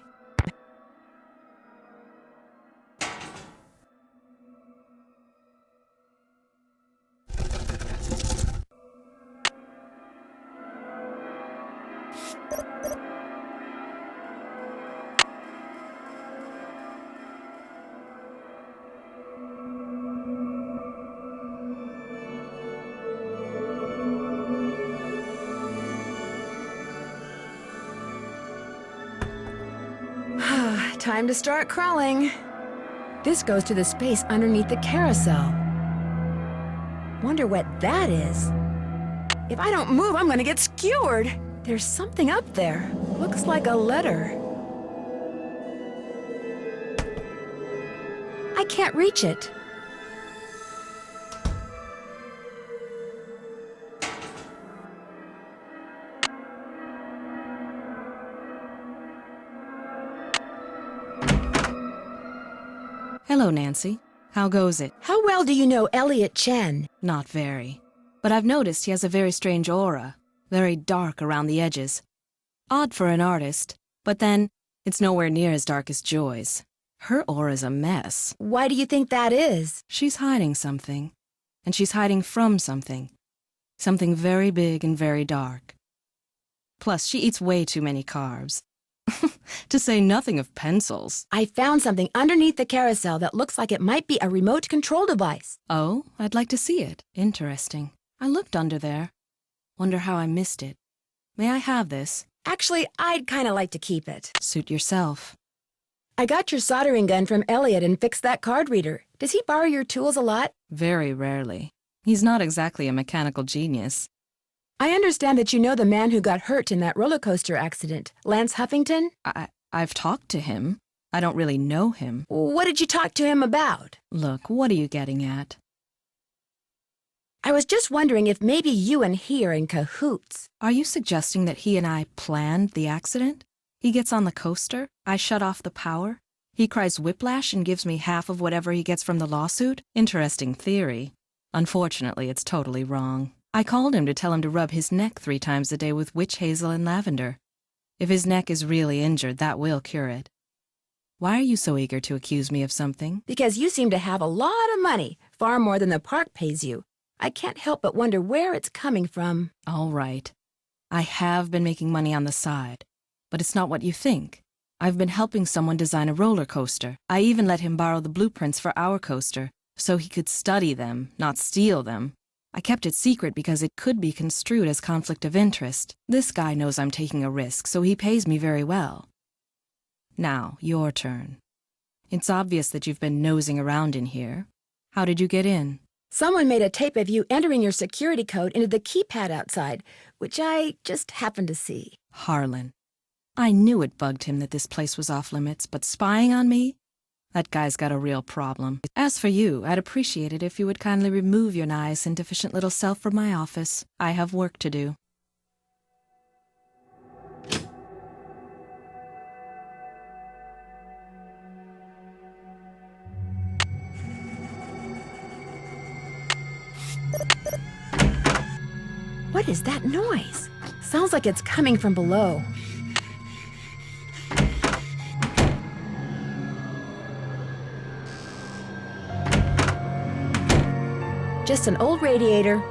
Time to start crawling. This goes to the space underneath the carousel. Wonder what that is. If I don't move, I'm gonna get skewered. There's something up there. Looks like a letter. I can't reach it. Hello, Nancy. How goes it? How well do you know Elliot Chen? Not very. But I've noticed he has a very strange aura. Very dark around the edges. Odd for an artist, but then it's nowhere near as dark as Joy's. Her aura's a mess. Why do you think that is? She's hiding something. And she's hiding from something. Something very big and very dark. Plus, she eats way too many carbs. To say nothing of pencils. I found something underneath the carousel that looks like it might be a remote control device. Oh, I'd like to see it. Interesting. I looked under there. Wonder how I missed it. May I have this? Actually, I'd kind of like to keep it. Suit yourself. I got your soldering gun from Elliot and fixed that card reader. Does he borrow your tools a lot? Very rarely. He's not exactly a mechanical genius. I understand that you know the man who got hurt in that roller coaster accident, Lance Huffington? I've talked to him. I don't really know him. What did you talk to him about? Look, what are you getting at? I was just wondering if maybe you and he are in cahoots. Are you suggesting that he and I planned the accident? He gets on the coaster, I shut off the power, he cries whiplash and gives me half of whatever he gets from the lawsuit? Interesting theory. Unfortunately, it's totally wrong. I called him to tell him to rub his neck 3 times a day with witch hazel and lavender. If his neck is really injured, that will cure it. Why are you so eager to accuse me of something? Because you seem to have a lot of money, far more than the park pays you. I can't help but wonder where it's coming from. All right. I have been making money on the side, but it's not what you think. I've been helping someone design a roller coaster. I even let him borrow the blueprints for our coaster, so he could study them, not steal them. I kept it secret because it could be construed as conflict of interest. This guy knows I'm taking a risk, so he pays me very well. Now, your turn. It's obvious that you've been nosing around in here. How did you get in? Someone made a tape of you entering your security code into the keypad outside, which I just happened to see. Harlan. I knew it bugged him that this place was off limits, but spying on me? That guy's got a real problem. As for you, I'd appreciate it if you would kindly remove your nice and deficient little self from my office. I have work to do. What is that noise? Sounds like it's coming from below. Just an old radiator.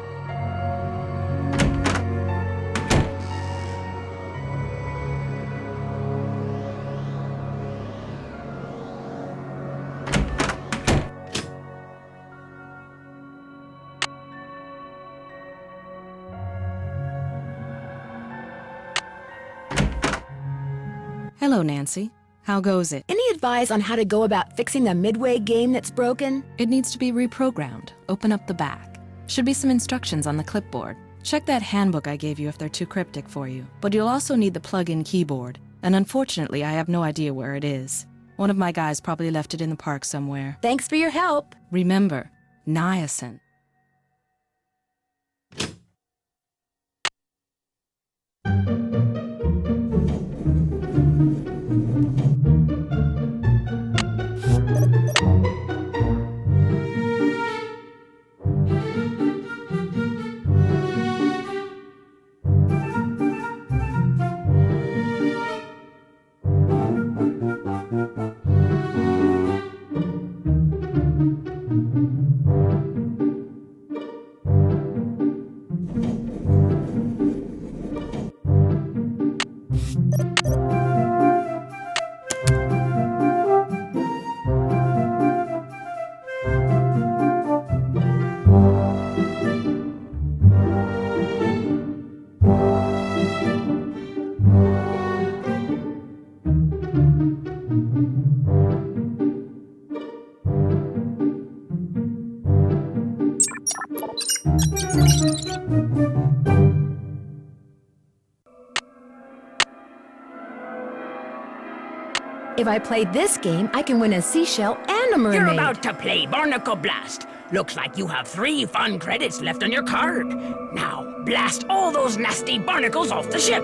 Hello, Nancy. How goes it? Any advice on how to go about fixing the Midway game that's broken? It needs to be reprogrammed. Open up the back. Should be some instructions on the clipboard. Check that handbook I gave you if they're too cryptic for you. But you'll also need the plug-in keyboard. And unfortunately, I have no idea where it is. One of my guys probably left it in the park somewhere. Thanks for your help. Remember, niacin. If I play this game, I can win a seashell and a mermaid. You're about to play Barnacle Blast. Looks like you have 3 fun credits left on your card. Now, blast all those nasty barnacles off the ship.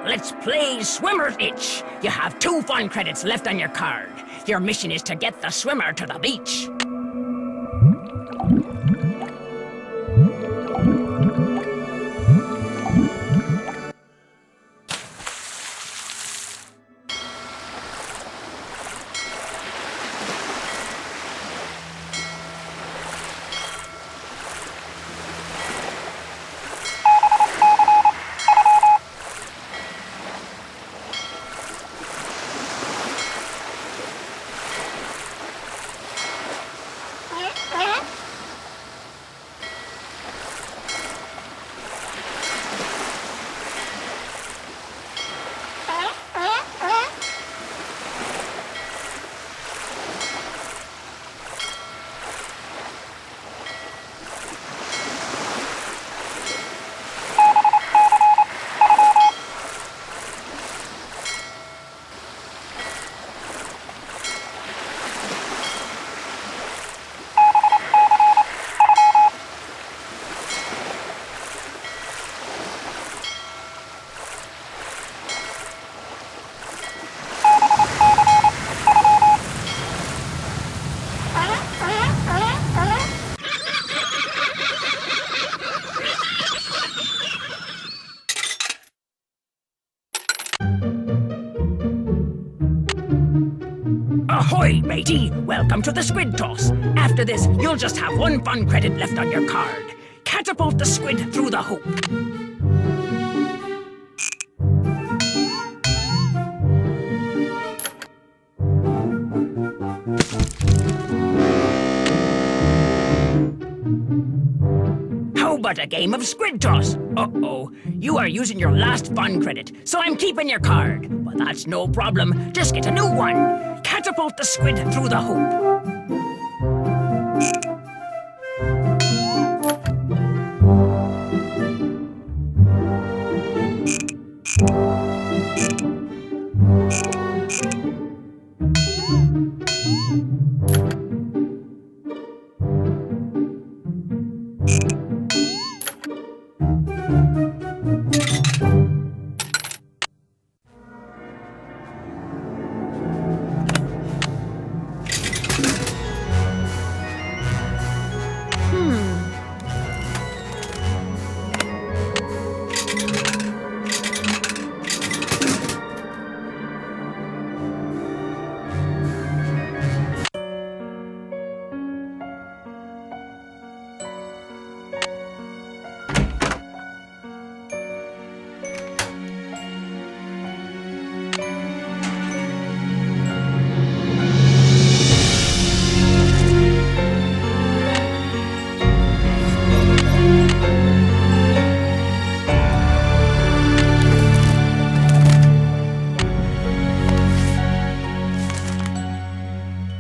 Let's play Swimmer's Itch. You have 2 fun credits left on your card. Your mission is to get the swimmer to the beach. Ahoy, matey! Welcome to the squid toss. After this, you'll just have 1 fun credit left on your card. Catapult the squid through the hoop. How about a game of squid toss? Uh-oh, you are using your last fun credit, so I'm keeping your card. But that's no problem, just get a new one. Catapult the squid through the hoop.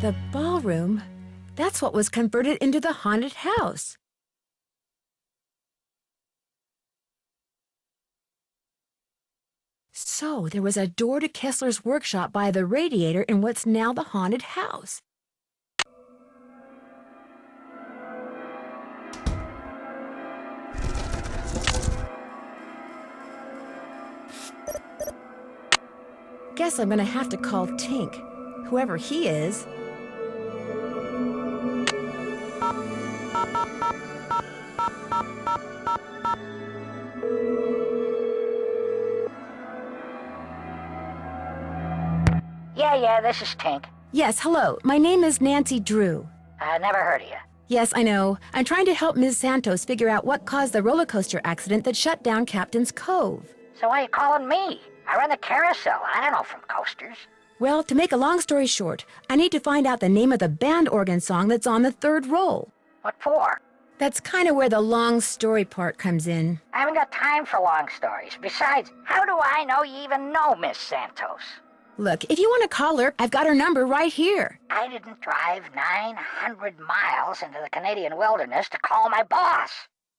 The ballroom? That's what was converted into the haunted house. So there was a door to Kessler's workshop by the radiator in what's now the haunted house. Guess I'm gonna have to call Tink, whoever he is. Yeah, this is Tink. Yes, hello. My name is Nancy Drew. Never heard of you. Yes, I know. I'm trying to help Ms. Santos figure out what caused the roller coaster accident that shut down Captain's Cove. So why are you calling me? I run the carousel. I don't know from coasters. Well, to make a long story short, I need to find out the name of the band organ song that's on the third roll. What for? That's kind of where the long story part comes in. I haven't got time for long stories. Besides, how do I know you even know Miss Santos? Look, if you want to call her, I've got her number right here. I didn't drive 900 miles into the Canadian wilderness to call my boss.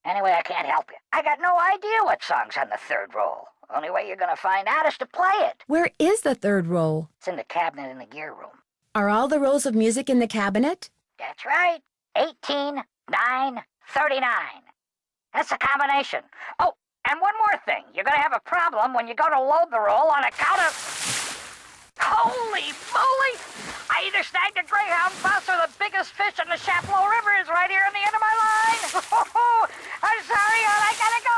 Anyway, I can't help you. I got no idea what song's on the third roll. Only way you're gonna find out is to play it. Where is the third roll? It's in the cabinet in the gear room. Are all the rolls of music in the cabinet? That's right. 18, 9, 39. That's the combination. Oh, and one more thing. You're gonna have a problem when you go to load the roll on account of... Holy moly! I either snagged a greyhound bus or the biggest fish in the Chapleau River is right here on the end of my line. I'm sorry, hon. I gotta go.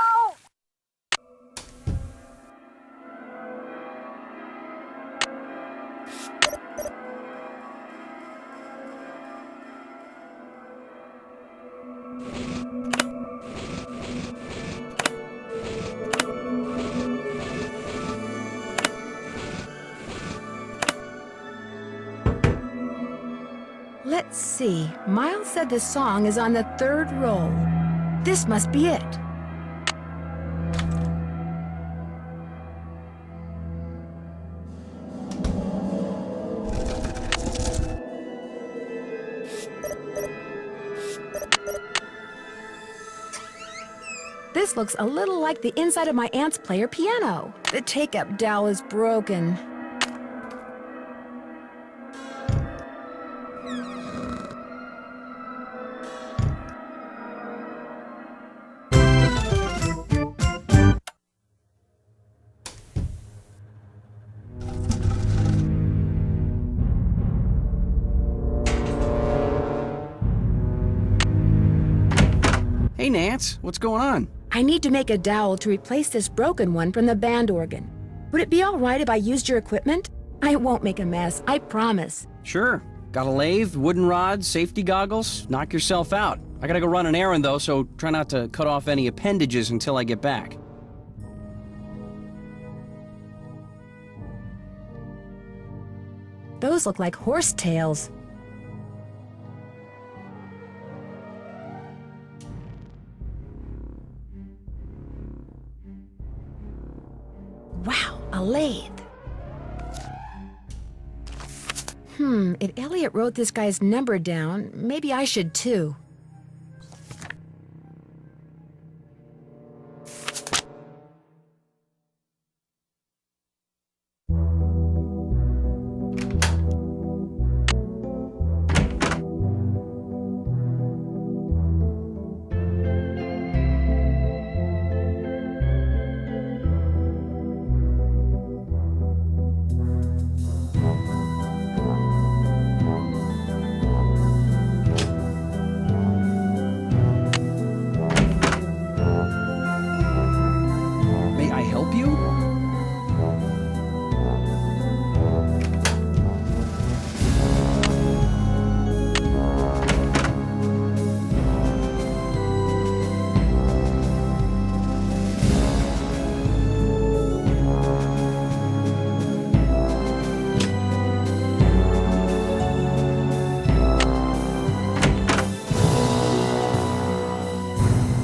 Let's see. Miles said the song is on the third roll. This must be it. This looks a little like the inside of my aunt's player piano. The take-up dowel is broken. Hey, Nance, what's going on? I need to make a dowel to replace this broken one from the band organ. Would it be all right if I used your equipment? I won't make a mess, I promise. Sure. Got a lathe, wooden rods, safety goggles, knock yourself out. I gotta go run an errand though, so try not to cut off any appendages until I get back. Those look like horse tails. Wow, a lathe. If Elliot wrote this guy's number down, maybe I should too.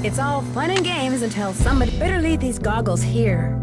It's all fun and games until somebody better leave these goggles here.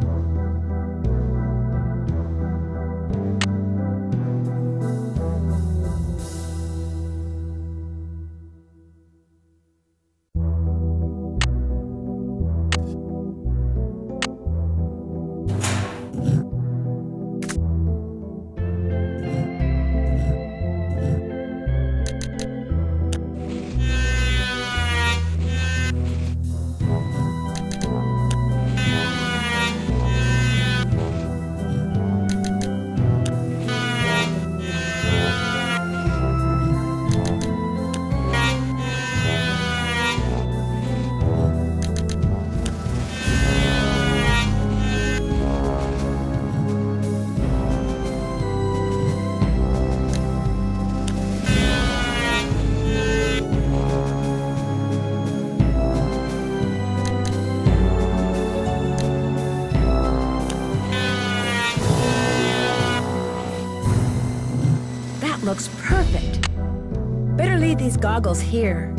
Looks perfect. Better leave these goggles here.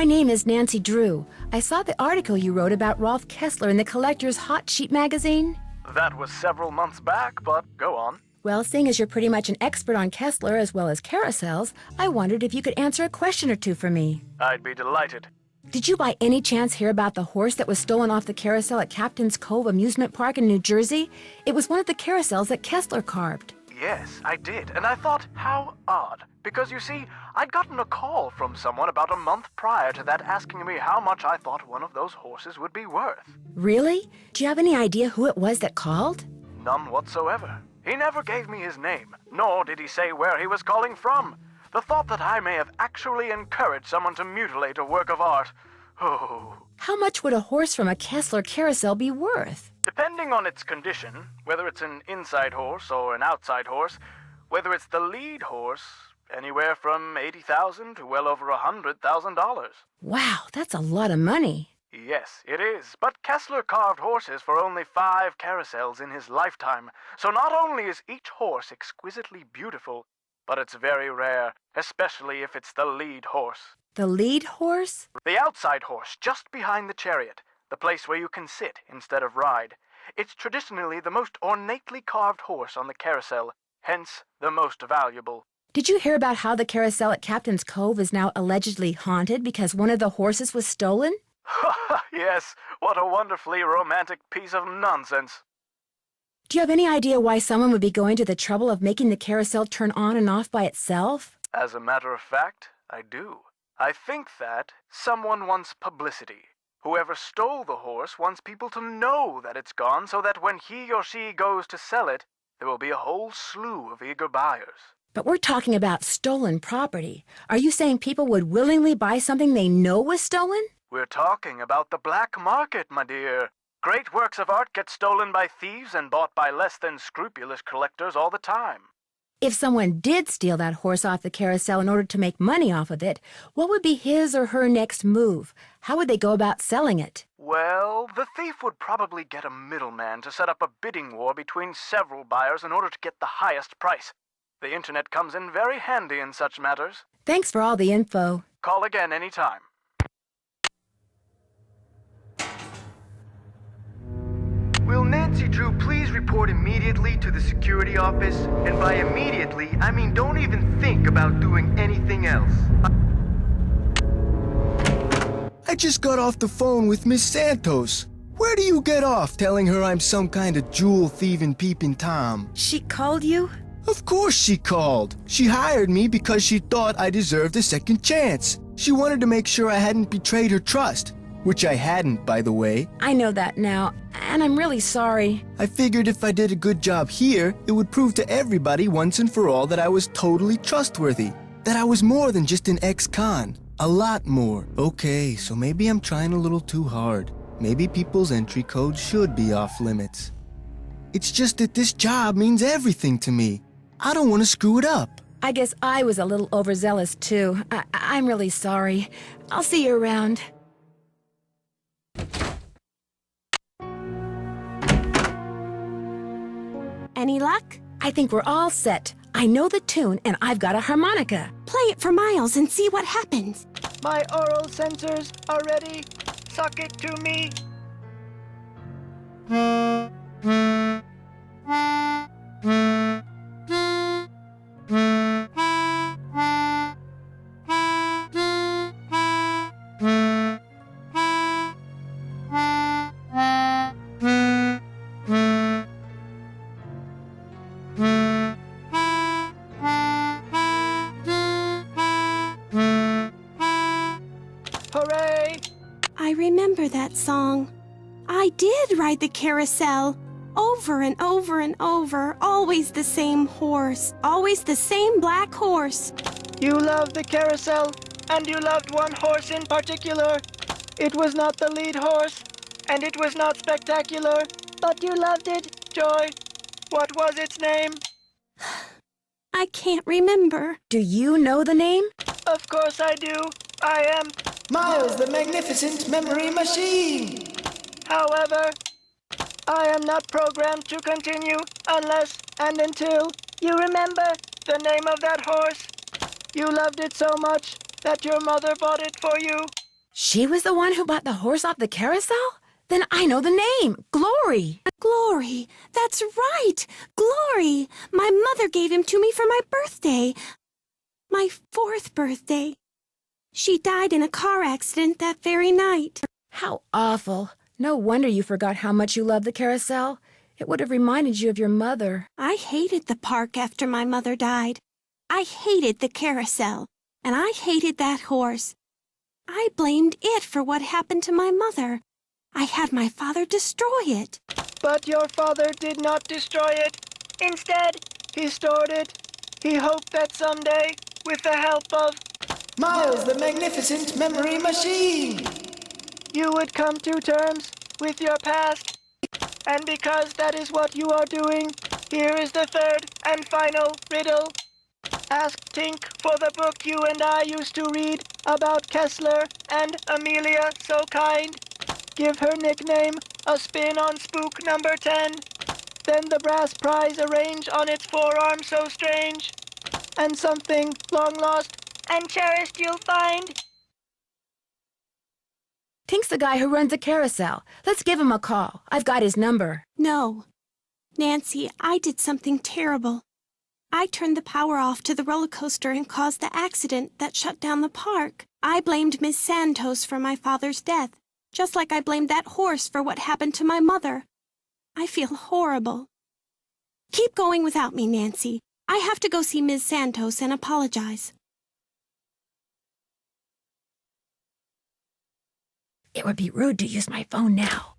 My name is Nancy Drew. I saw the article you wrote about Rolf Kessler in the Collector's Hot Sheet magazine. That was several months back, but go on. Well, seeing as you're pretty much an expert on Kessler as well as carousels, I wondered if you could answer a question or two for me. I'd be delighted. Did you by any chance hear about the horse that was stolen off the carousel at Captain's Cove Amusement Park in New Jersey? It was one of the carousels that Kessler carved. Yes, I did, and I thought, how odd. Because you see, I'd gotten a call from someone about a month prior to that asking me how much I thought one of those horses would be worth. Really? Do you have any idea who it was that called? None whatsoever. He never gave me his name, nor did he say where he was calling from. The thought that I may have actually encouraged someone to mutilate a work of art. Oh. How much would a horse from a Kessler carousel be worth? Depending on its condition, whether it's an inside horse or an outside horse, whether it's the lead horse, anywhere from $80,000 to well over $100,000. Wow, that's a lot of money. Yes, it is, but Kessler carved horses for only 5 carousels in his lifetime, so not only is each horse exquisitely beautiful, but it's very rare, especially if it's the lead horse. The lead horse? The outside horse, just behind the chariot, the place where you can sit instead of ride. It's traditionally the most ornately carved horse on the carousel, hence the most valuable. Did you hear about how the carousel at Captain's Cove is now allegedly haunted because one of the horses was stolen? Yes, what a wonderfully romantic piece of nonsense. Do you have any idea why someone would be going to the trouble of making the carousel turn on and off by itself? As a matter of fact, I do. I think that someone wants publicity. Whoever stole the horse wants people to know that it's gone so that when he or she goes to sell it, there will be a whole slew of eager buyers. But we're talking about stolen property. Are you saying people would willingly buy something they know was stolen? We're talking about the black market, my dear. Great works of art get stolen by thieves and bought by less than scrupulous collectors all the time. If someone did steal that horse off the carousel in order to make money off of it, what would be his or her next move? How would they go about selling it? Well, the thief would probably get a middleman to set up a bidding war between several buyers in order to get the highest price. The internet comes in very handy in such matters. Thanks for all the info. Call again anytime. Will Nancy Drew please report immediately to the security office? And by immediately, I mean don't even think about doing anything else. I just got off the phone with Miss Santos. Where do you get off telling her I'm some kind of jewel-thieving peeping Tom? She called you? Of course she called. She hired me because she thought I deserved a second chance. She wanted to make sure I hadn't betrayed her trust. Which I hadn't, by the way. I know that now, and I'm really sorry. I figured if I did a good job here, it would prove to everybody once and for all that I was totally trustworthy. That I was more than just an ex-con. A lot more. Okay, so maybe I'm trying a little too hard. Maybe people's entry codes should be off limits. It's just that this job means everything to me. I don't want to screw it up. I guess I was a little overzealous, too. I'm really sorry. I'll see you around. Any luck? I think we're all set. I know the tune, and I've got a harmonica. Play it for Miles and see what happens. My oral sensors are ready. Suck it to me. Hooray! I remember that song. I did ride the carousel. Over and over and over. Always the same horse. Always the same black horse. You loved the carousel, and you loved one horse in particular. It was not the lead horse, and it was not spectacular, but you loved it, Joy. What was its name? I can't remember. Do you know the name? Of course I do. I am Miles the Magnificent Memory Machine. However, I am not programmed to continue unless and until you remember the name of that horse. You loved it so much that your mother bought it for you. She was the one who bought the horse off the carousel? Then I know the name. Glory. Glory. That's right. Glory. My mother gave him to me for my birthday. My 4th birthday. She died in a car accident that very night. How awful. No wonder you forgot how much you loved the carousel. It would have reminded you of your mother. I hated the park after my mother died. I hated the carousel. And I hated that horse. I blamed it for what happened to my mother. I had my father destroy it. But your father did not destroy it. Instead, he stored it. He hoped that someday, with the help of Miles the Magnificent Memory Machine, you would come to terms with your past. And because that is what you are doing, here is the 3rd and final riddle. Ask Tink for the book you and I used to read about Kessler and Amelia So Kind. Give her nickname a spin on spook number 10. Then the brass prize arrange on its forearm so strange. And something long lost and cherished you'll find. Tink's the guy who runs the carousel. Let's give him a call. I've got his number. No. Nancy, I did something terrible. I turned the power off to the roller coaster and caused the accident that shut down the park. I blamed Miss Santos for my father's death, just like I blamed that horse for what happened to my mother. I feel horrible. Keep going without me, Nancy. I have to go see Ms. Santos and apologize. It would be rude to use my phone now.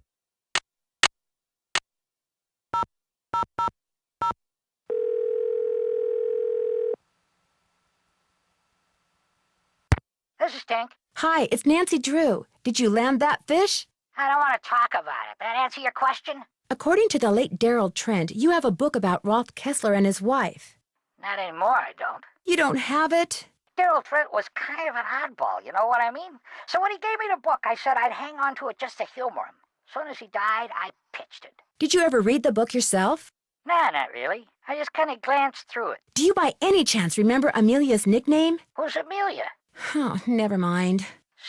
This is Tink. Hi, it's Nancy Drew. Did you land that fish? I don't want to talk about it. That answer your question? According to the late Daryl Trent, you have a book about Rolf Kessler and his wife. Not anymore, I don't. You don't have it? Daryl Trent was kind of an oddball, you know what I mean? So when he gave me the book, I said I'd hang on to it just to humor him. As soon as he died, I pitched it. Did you ever read the book yourself? Nah, not really. I just kind of glanced through it. Do you by any chance remember Amelia's nickname? Who's Amelia? Oh, never mind.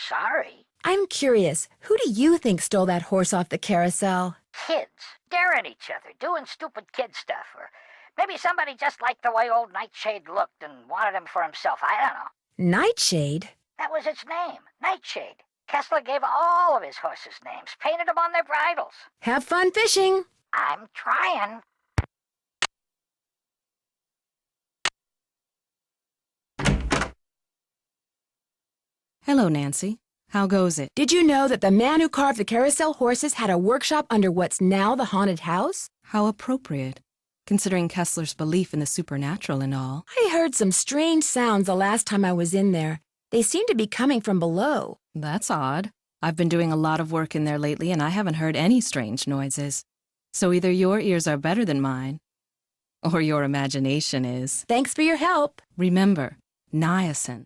Sorry. I'm curious, who do you think stole that horse off the carousel? Kids. Daring each other, doing stupid kid stuff, or maybe somebody just liked the way old Nightshade looked and wanted him for himself. I don't know. Nightshade? That was its name, Nightshade. Kessler gave all of his horses names, painted them on their bridles. Have fun fishing. I'm trying. Hello, Nancy. How goes it? Did you know that the man who carved the carousel horses had a workshop under what's now the haunted house? How appropriate, considering Kessler's belief in the supernatural and all. I heard some strange sounds the last time I was in there. They seem to be coming from below. That's odd. I've been doing a lot of work in there lately, and I haven't heard any strange noises. So either your ears are better than mine, or your imagination is. Thanks for your help. Remember, niacin.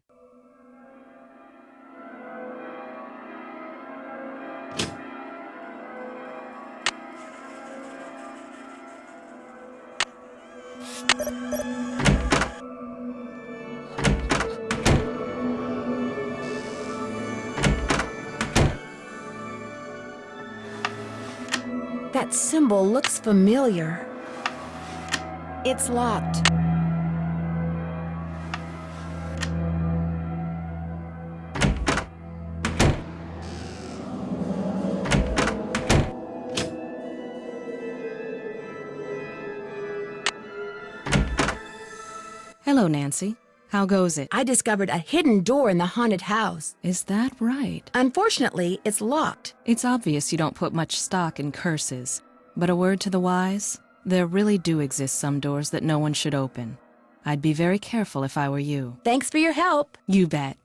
That symbol looks familiar. It's locked. Hello, Nancy. How goes it? I discovered a hidden door in the haunted house. Is that right? Unfortunately, it's locked. It's obvious you don't put much stock in curses. But a word to the wise, there really do exist some doors that no one should open. I'd be very careful if I were you. Thanks for your help. You bet.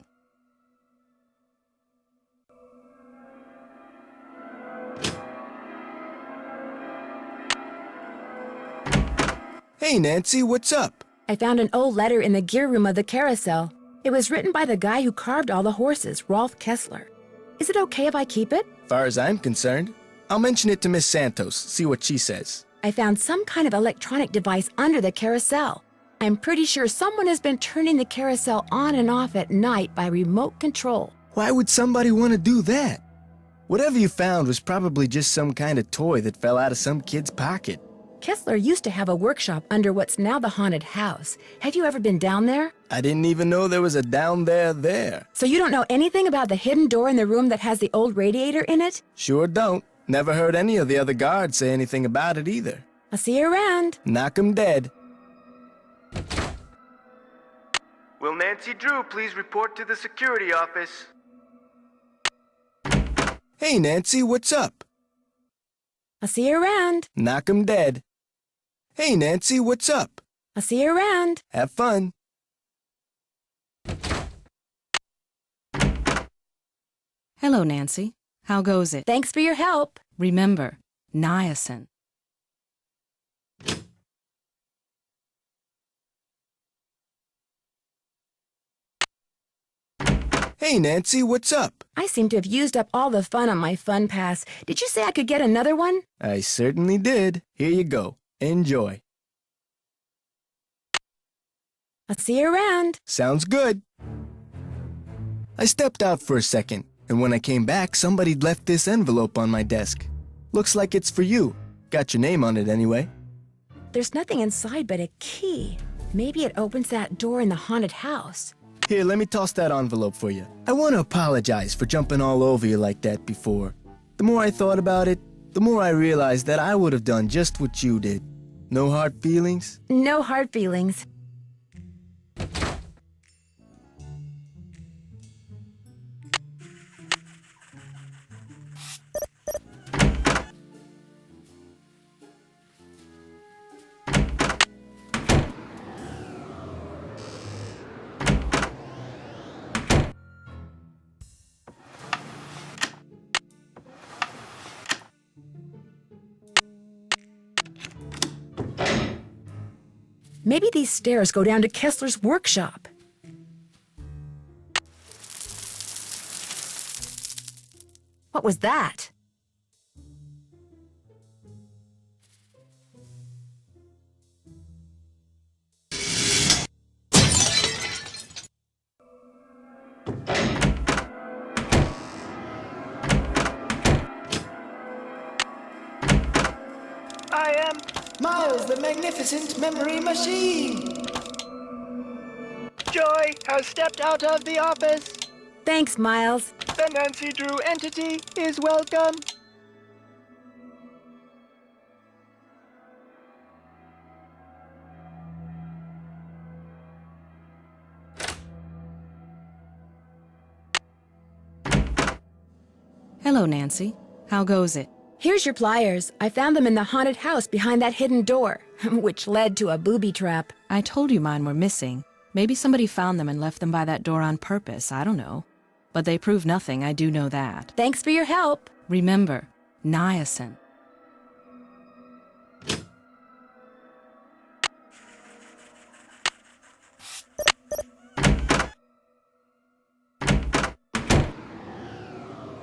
Hey, Nancy, what's up? I found an old letter in the gear room of the carousel. It was written by the guy who carved all the horses, Rolf Kessler. Is it okay if I keep it? Far as I'm concerned, I'll mention it to Miss Santos, see what she says. I found some kind of electronic device under the carousel. I'm pretty sure someone has been turning the carousel on and off at night by remote control. Why would somebody want to do that? Whatever you found was probably just some kind of toy that fell out of some kid's pocket. Kessler used to have a workshop under what's now the haunted house. Have you ever been down there? I didn't even know there was a down there. So you don't know anything about the hidden door in the room that has the old radiator in it? Sure don't. Never heard any of the other guards say anything about it either. I'll see you around. Knock 'em dead. Will Nancy Drew please report to the security office? Hey, Nancy, what's up? I'll see you around. Knock 'em dead. Hey, Nancy, what's up? I'll see you around. Have fun. Hello, Nancy. How goes it? Thanks for your help. Remember, niacin. Hey, Nancy, what's up? I seem to have used up all the fun on my fun pass. Did you say I could get another one? I certainly did. Here you go. Enjoy. I'll see you around. Sounds good. I stepped out for a second, and when I came back, somebody'd left this envelope on my desk. Looks like it's for you. Got your name on it anyway. There's nothing inside but a key. Maybe it opens that door in the haunted house. Here, let me toss that envelope for you. I want to apologize for jumping all over you like that before. The more I thought about it, the more I realized that I would have done just what you did. No hard feelings? No hard feelings. Maybe these stairs go down to Kessler's workshop. What was that? I am Miles, the magnificent memory machine! Joy has stepped out of the office. Thanks, Miles. The Nancy Drew entity is welcome. Hello, Nancy. How goes it? Here's your pliers. I found them in the haunted house behind that hidden door, which led to a booby trap. I told you mine were missing. Maybe somebody found them and left them by that door on purpose, I don't know. But they prove nothing, I do know that. Thanks for your help. Remember, niacin.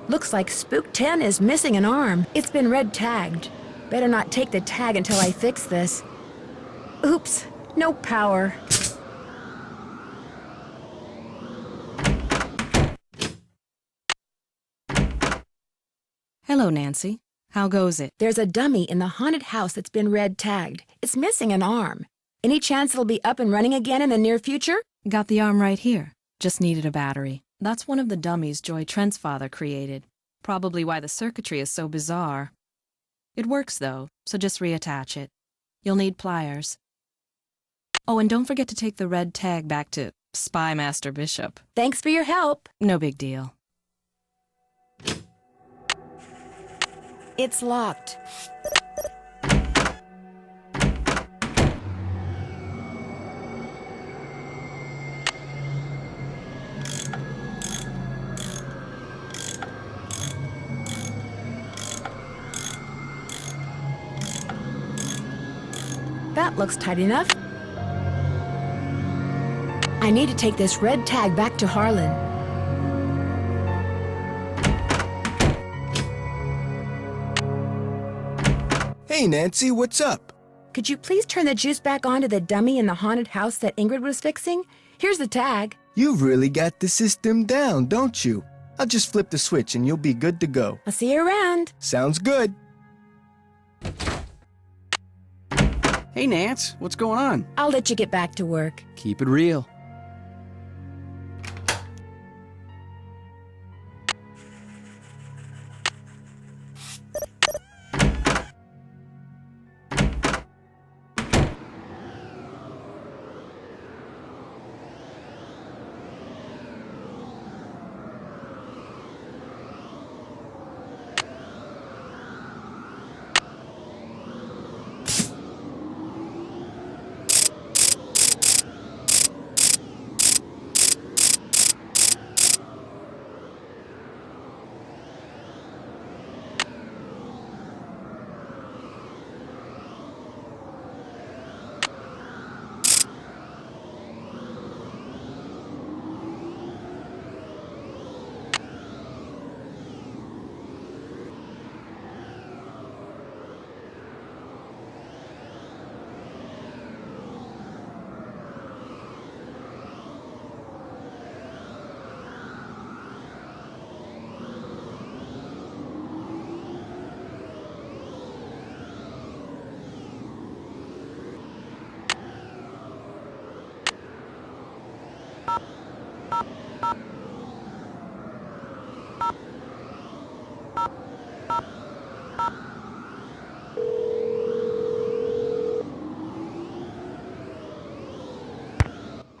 Looks like Spook 10 is missing an arm. It's been red tagged. Better not take the tag until I fix this. Oops, no power. Hello, Nancy. How goes it? There's a dummy in the haunted house that's been red tagged. It's missing an arm. Any chance it'll be up and running again in the near future? Got the arm right here. Just needed a battery. That's one of the dummies Joy Trent's father created. Probably why the circuitry is so bizarre. It works, though, so just reattach it. You'll need pliers. Oh, and don't forget to take the red tag back to Spy Master Bishop. Thanks for your help. No big deal. It's locked. That looks tight enough. I need to take this red tag back to Harlan. Hey, Nancy, what's up? Could you please turn the juice back on to the dummy in the haunted house that Ingrid was fixing? Here's the tag. You've really got the system down, don't you? I'll just flip the switch and you'll be good to go. I'll see you around. Sounds good. Hey, Nance, what's going on? I'll let you get back to work. Keep it real.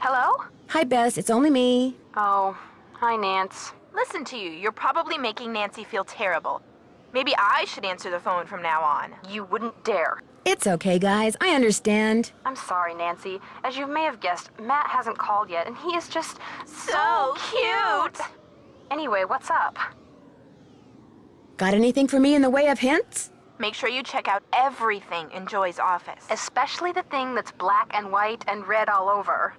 Hello? Hi, Bess. It's only me. Oh, hi, Nance. Listen to you. You're probably making Nancy feel terrible. Maybe I should answer the phone from now on. You wouldn't dare. It's okay, guys. I understand. I'm sorry, Nancy. As you may have guessed, Matt hasn't called yet, and he is just so cute. Anyway, what's up? Got anything for me in the way of hints? Make sure you check out everything in Joy's office. Especially the thing that's black and white and red all over.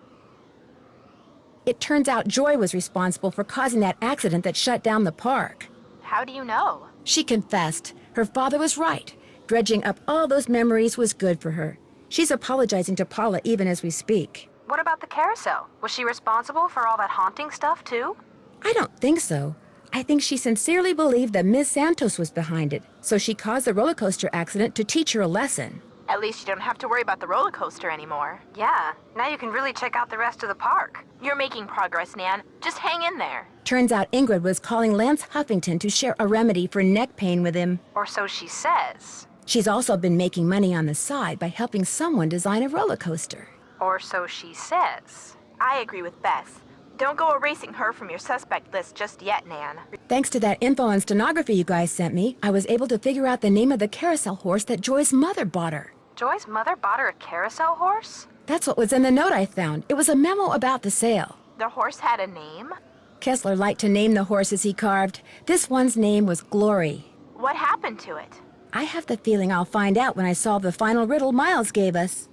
It turns out Joy was responsible for causing that accident that shut down the park. How do you know? She confessed. Her father was right. Dredging up all those memories was good for her. She's apologizing to Paula even as we speak. What about the carousel? Was she responsible for all that haunting stuff, too? I don't think so. I think she sincerely believed that Miss Santos was behind it, so she caused the roller coaster accident to teach her a lesson. At least you don't have to worry about the roller coaster anymore. Yeah, now you can really check out the rest of the park. You're making progress, Nan. Just hang in there. Turns out Ingrid was calling Lance Huffington to share a remedy for neck pain with him. Or so she says. She's also been making money on the side by helping someone design a roller coaster. Or so she says. I agree with Bess. Don't go erasing her from your suspect list just yet, Nan. Thanks to that info and stenography you guys sent me, I was able to figure out the name of the carousel horse that Joy's mother bought her. Joy's mother bought her a carousel horse? That's what was in the note I found. It was a memo about the sale. The horse had a name? Kessler liked to name the horses he carved. This one's name was Glory. What happened to it? I have the feeling I'll find out when I solve the final riddle Miles gave us.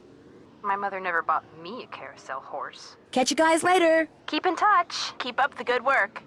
My mother never bought me a carousel horse. Catch you guys later. Keep in touch. Keep up the good work.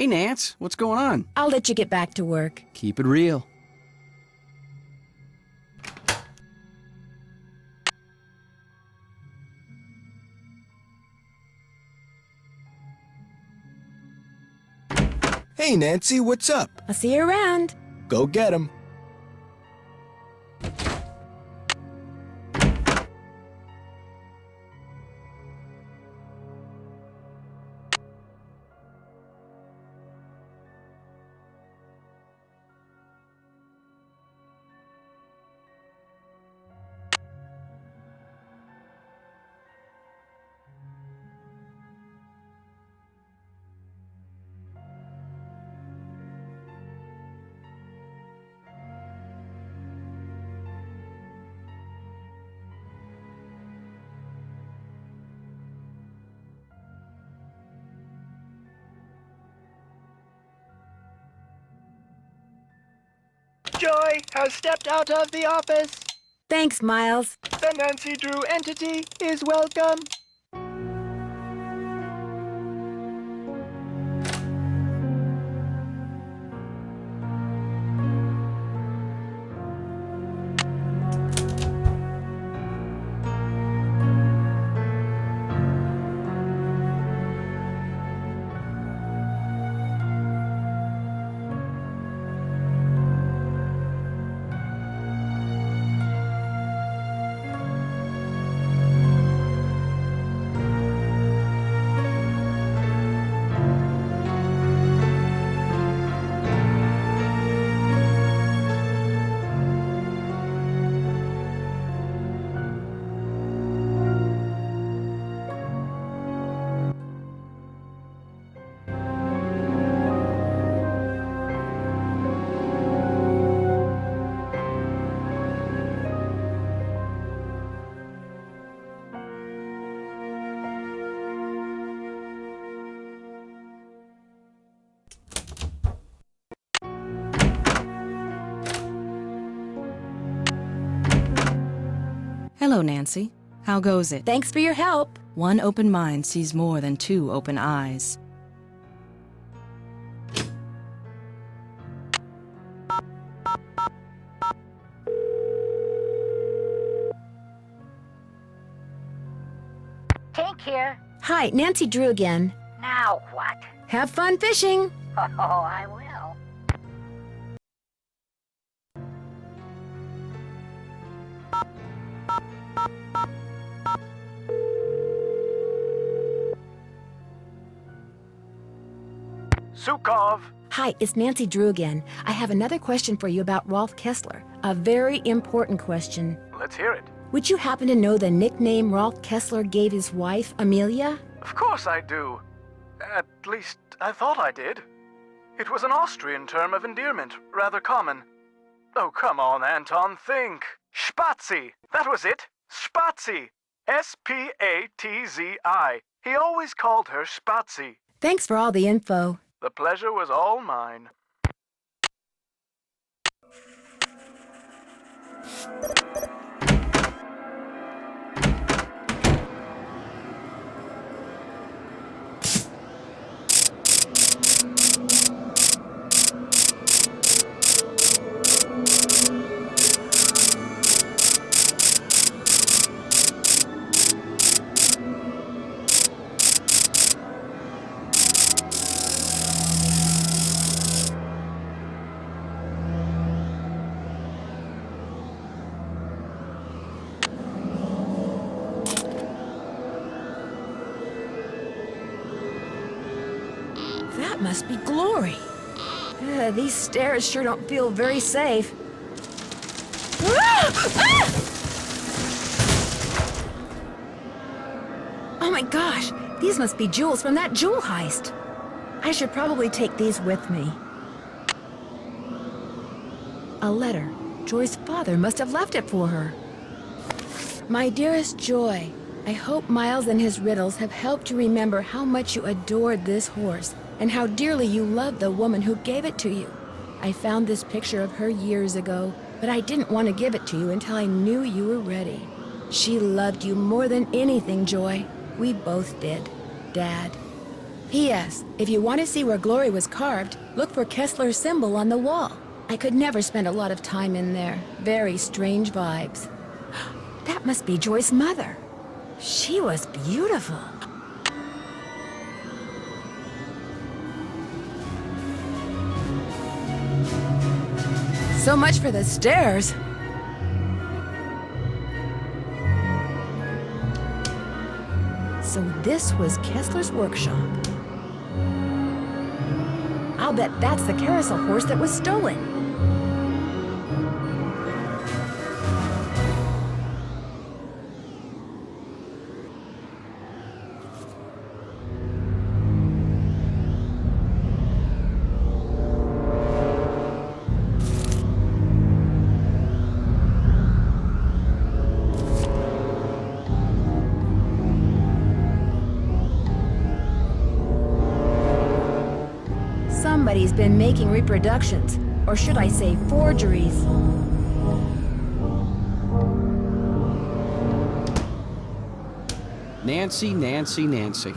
Hey, Nance, what's going on? I'll let you get back to work. Keep it real. Hey, Nancy, what's up? I'll see you around. Go get 'em. Joy has stepped out of the office. Thanks, Miles. The Nancy Drew entity is welcome. Hello, Nancy. How goes it? Thanks for your help. One open mind sees more than two open eyes. Tink here. Hi, Nancy Drew again. Now what? Have fun fishing. Oh, I will. Sukov! Hi, it's Nancy Drew again. I have another question for you about Rolf Kessler. A very important question. Let's hear it. Would you happen to know the nickname Rolf Kessler gave his wife, Amelia? Of course I do. At least, I thought I did. It was an Austrian term of endearment, rather common. Oh, come on, Anton, think. Spatzi! That was it! Spatzi! S-P-A-T-Z-I. He always called her Spatzi. Thanks for all the info. The pleasure was all mine. That must be Glory. These stairs sure don't feel very safe. Oh my gosh, these must be jewels from that jewel heist. I should probably take these with me. A letter. Joy's father must have left it for her. My dearest Joy, I hope Miles and his riddles have helped you remember how much you adored this horse and how dearly you loved the woman who gave it to you. I found this picture of her years ago, but I didn't want to give it to you until I knew you were ready. She loved you more than anything, Joy. We both did. Dad. P.S. If you want to see where Glory was carved, look for Kessler's symbol on the wall. I could never spend a lot of time in there. Very strange vibes. That must be Joy's mother. She was beautiful. So much for the stairs. So this was Kessler's workshop. I'll bet that's the carousel horse that was stolen. Somebody's been making reproductions, or should I say forgeries. Nancy, Nancy, Nancy.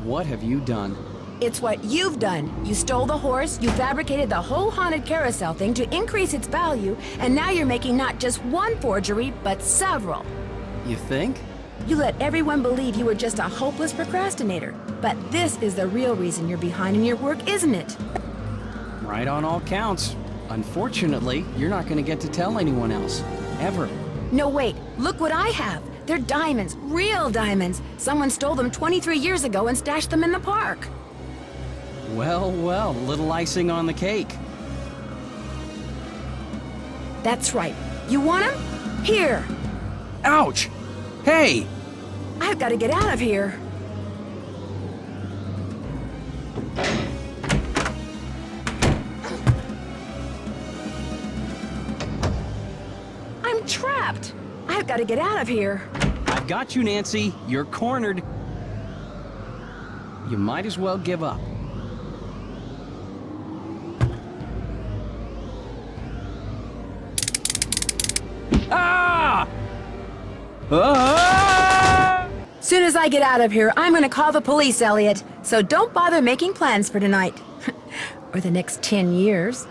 What have you done? It's what you've done. You stole the horse, you fabricated the whole haunted carousel thing to increase its value, and now you're making not just one forgery, but several. You think? You let everyone believe you were just a hopeless procrastinator. But this is the real reason you're behind in your work, isn't it? Right on all counts. Unfortunately, you're not going to get to tell anyone else. Ever. No, wait. Look what I have. They're diamonds. Real diamonds. Someone stole them 23 years ago and stashed them in the park. Well, well, little icing on the cake. That's right. You want them? Here. Ouch! Hey! I've got to get out of here. I'm trapped. I've got to get out of here. I've got you, Nancy. You're cornered. You might as well give up. Ah! Ah! Soon as I get out of here, I'm gonna call the police, Elliot. So don't bother making plans for tonight. Or the next 10 years.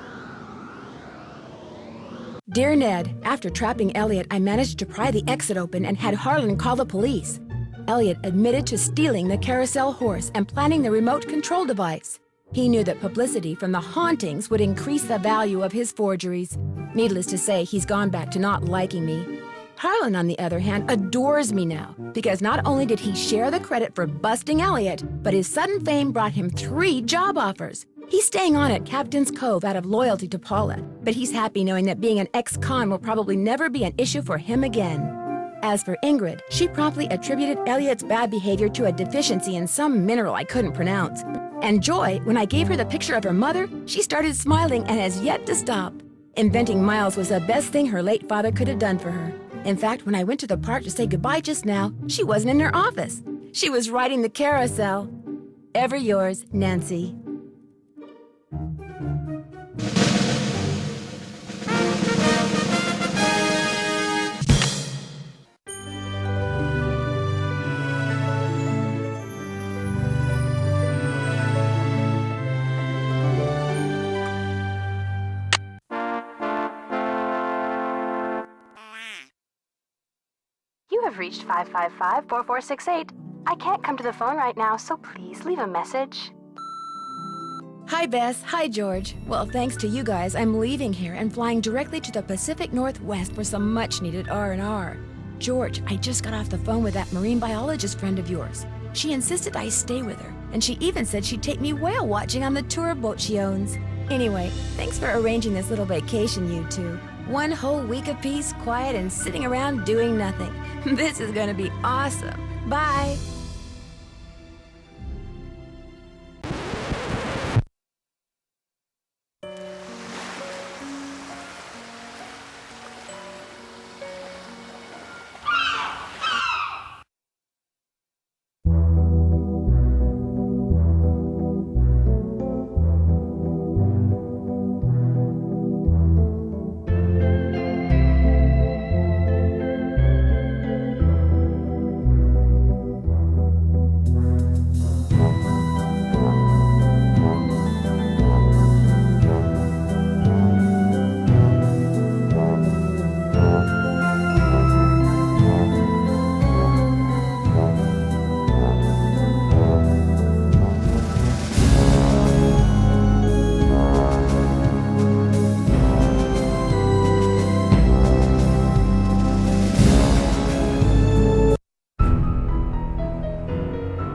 Dear Ned, after trapping Elliot, I managed to pry the exit open and had Harlan call the police. Elliot admitted to stealing the carousel horse and planning the remote control device. He knew that publicity from the hauntings would increase the value of his forgeries. Needless to say, he's gone back to not liking me. Harlan, on the other hand, adores me now, because not only did he share the credit for busting Elliot, but his sudden fame brought him 3 job offers. He's staying on at Captain's Cove out of loyalty to Paula, but he's happy knowing that being an ex-con will probably never be an issue for him again. As for Ingrid, she promptly attributed Elliot's bad behavior to a deficiency in some mineral I couldn't pronounce. And Joy, when I gave her the picture of her mother, she started smiling and has yet to stop. Inventing Miles was the best thing her late father could have done for her. In fact, when I went to the park to say goodbye just now, she wasn't in her office. She was riding the carousel. Ever yours, Nancy. You have reached 555-4468. I can't come to the phone right now, so please leave a message. Hi, Bess. Hi, George. Well, thanks to you guys, I'm leaving here and flying directly to the Pacific Northwest for some much-needed R&R. George, I just got off the phone with that marine biologist friend of yours. She insisted I stay with her, and she even said she'd take me whale watching on the tour boat she owns. Anyway, thanks for arranging this little vacation, you two. 1 whole week of peace, quiet, and sitting around doing nothing. This is gonna be awesome. Bye!